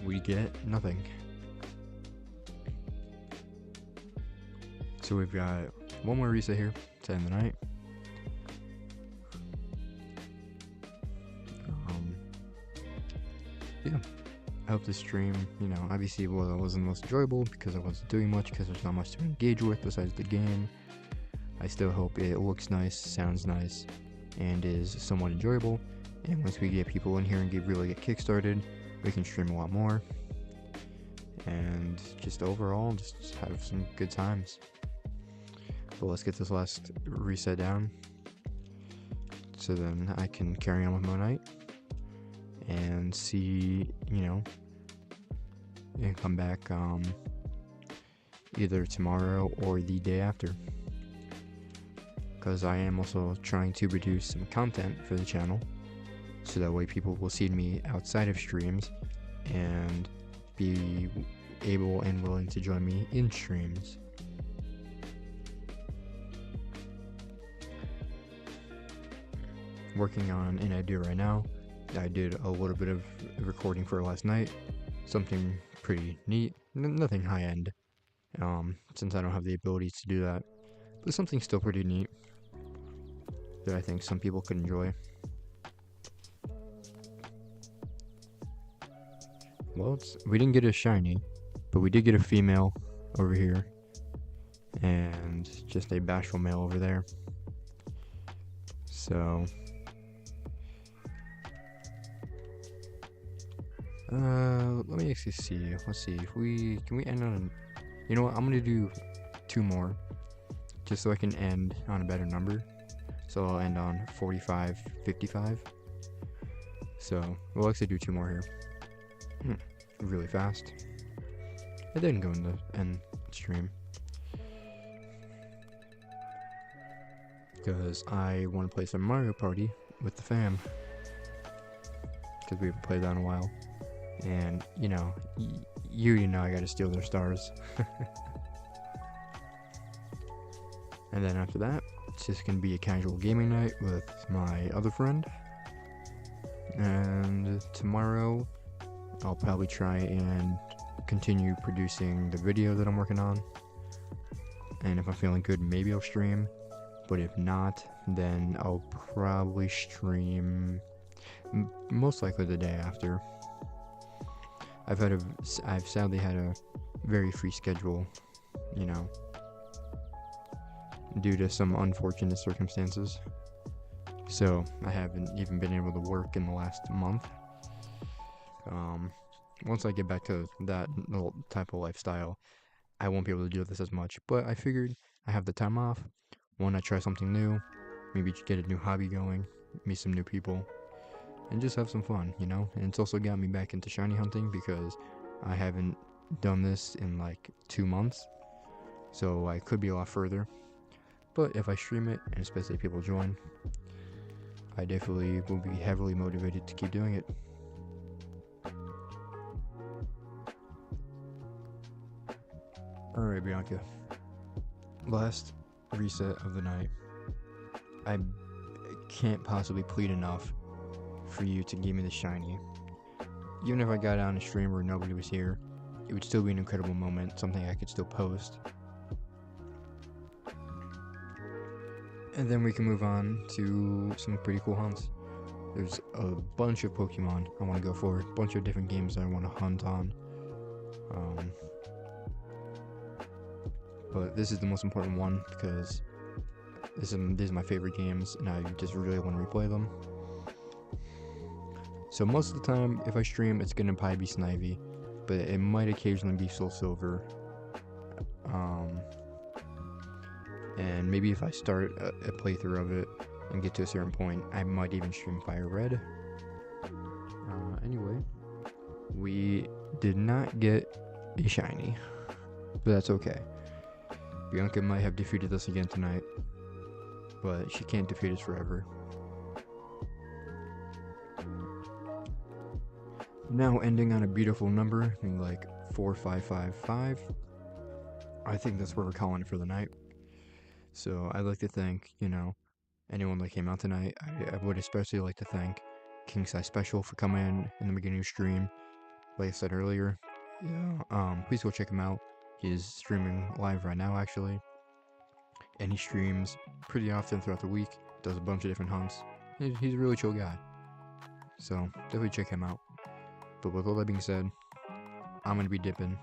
we get nothing. So we've got 1 more reset here to end the night. Yeah, I hope this stream, you know, obviously it wasn't the most enjoyable because I wasn't doing much, because there's not much to engage with besides the game. I still hope it looks nice, sounds nice, and is somewhat enjoyable. And once we get people in here and really get kickstarted, we can stream a lot more. and just overall just have some good times. But let's get this last reset down so then I can carry on with my night and see, and come back either tomorrow or the day after, because I am also trying to produce some content for the channel so that way people will see me outside of streams and be able and willing to join me in streams. Working on an idea right now. I did a little bit of recording for last night, something pretty neat, nothing high end, since I don't have the ability to do that, but something still pretty neat that I think some people could enjoy. Well, we didn't get a shiny, but we did get a female over here, and just a bashful male over there. So let me actually see. Let's see if can we end on, you know what, I'm gonna do 2 more just so I can end on a better number. So I'll end on 45, 55. So we'll actually do 2 more here. Really fast. I didn't go in the end stream because I want to play some Mario Party with the fam, because we haven't played that in a while. And you know I gotta steal their stars. And then after that, it's just gonna be a casual gaming night with my other friend. And tomorrow, I'll probably try and continue producing the video that I'm working on. And if I'm feeling good, maybe I'll stream. But if not, then I'll probably stream most likely the day after. I've sadly had a very free schedule, due to some unfortunate circumstances. So I haven't even been able to work in the last month. Once I get back to that type of lifestyle, I won't be able to do this as much. But I figured I have the time off. Why not try something new? Maybe get a new hobby going, meet some new people, and just have some fun, And it's also got me back into shiny hunting because I haven't done this in like 2 months. So I could be a lot further. But if I stream it, and especially if people join, I definitely will be heavily motivated to keep doing it. Alright, Bianca. Last reset of the night. I can't possibly plead enough for you to give me the shiny. Even if I got on a stream where nobody was here, it would still be an incredible moment, something I could still post. And then we can move on to some pretty cool hunts. There's a bunch of Pokemon I want to go for, a bunch of different games that I want to hunt on. But this is the most important one because these are my favorite games and I just really want to replay them. So most of the time, if I stream, it's gonna probably be Snivy, but it might occasionally be Soul Silver. And maybe if I start a playthrough of it and get to a certain point, I might even stream Fire Red. Anyway, we did not get a shiny, but that's okay. Bianca might have defeated us again tonight, but she can't defeat us forever. Now ending on a beautiful number, like 4555. I think that's what we're calling it for the night. So I'd like to thank, anyone that came out tonight. I would especially like to thank King Size Special for coming in the beginning of stream. Like I said earlier, please go check him out. He's streaming live right now, actually. And he streams pretty often throughout the week. Does a bunch of different hunts. He's a really chill guy. So definitely check him out. But with all that being said, I'm going to be dipping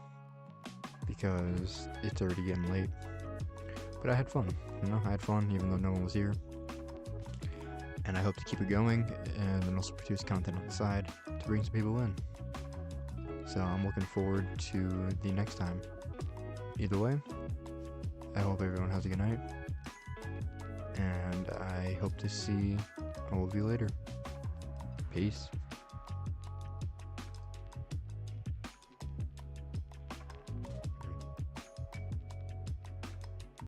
because it's already getting late. But I had fun, I had fun even though no one was here. And I hope to keep it going and then also produce content on the side to bring some people in. So I'm looking forward to the next time. Either way, I hope everyone has a good night, and I hope to see all of you later. Peace.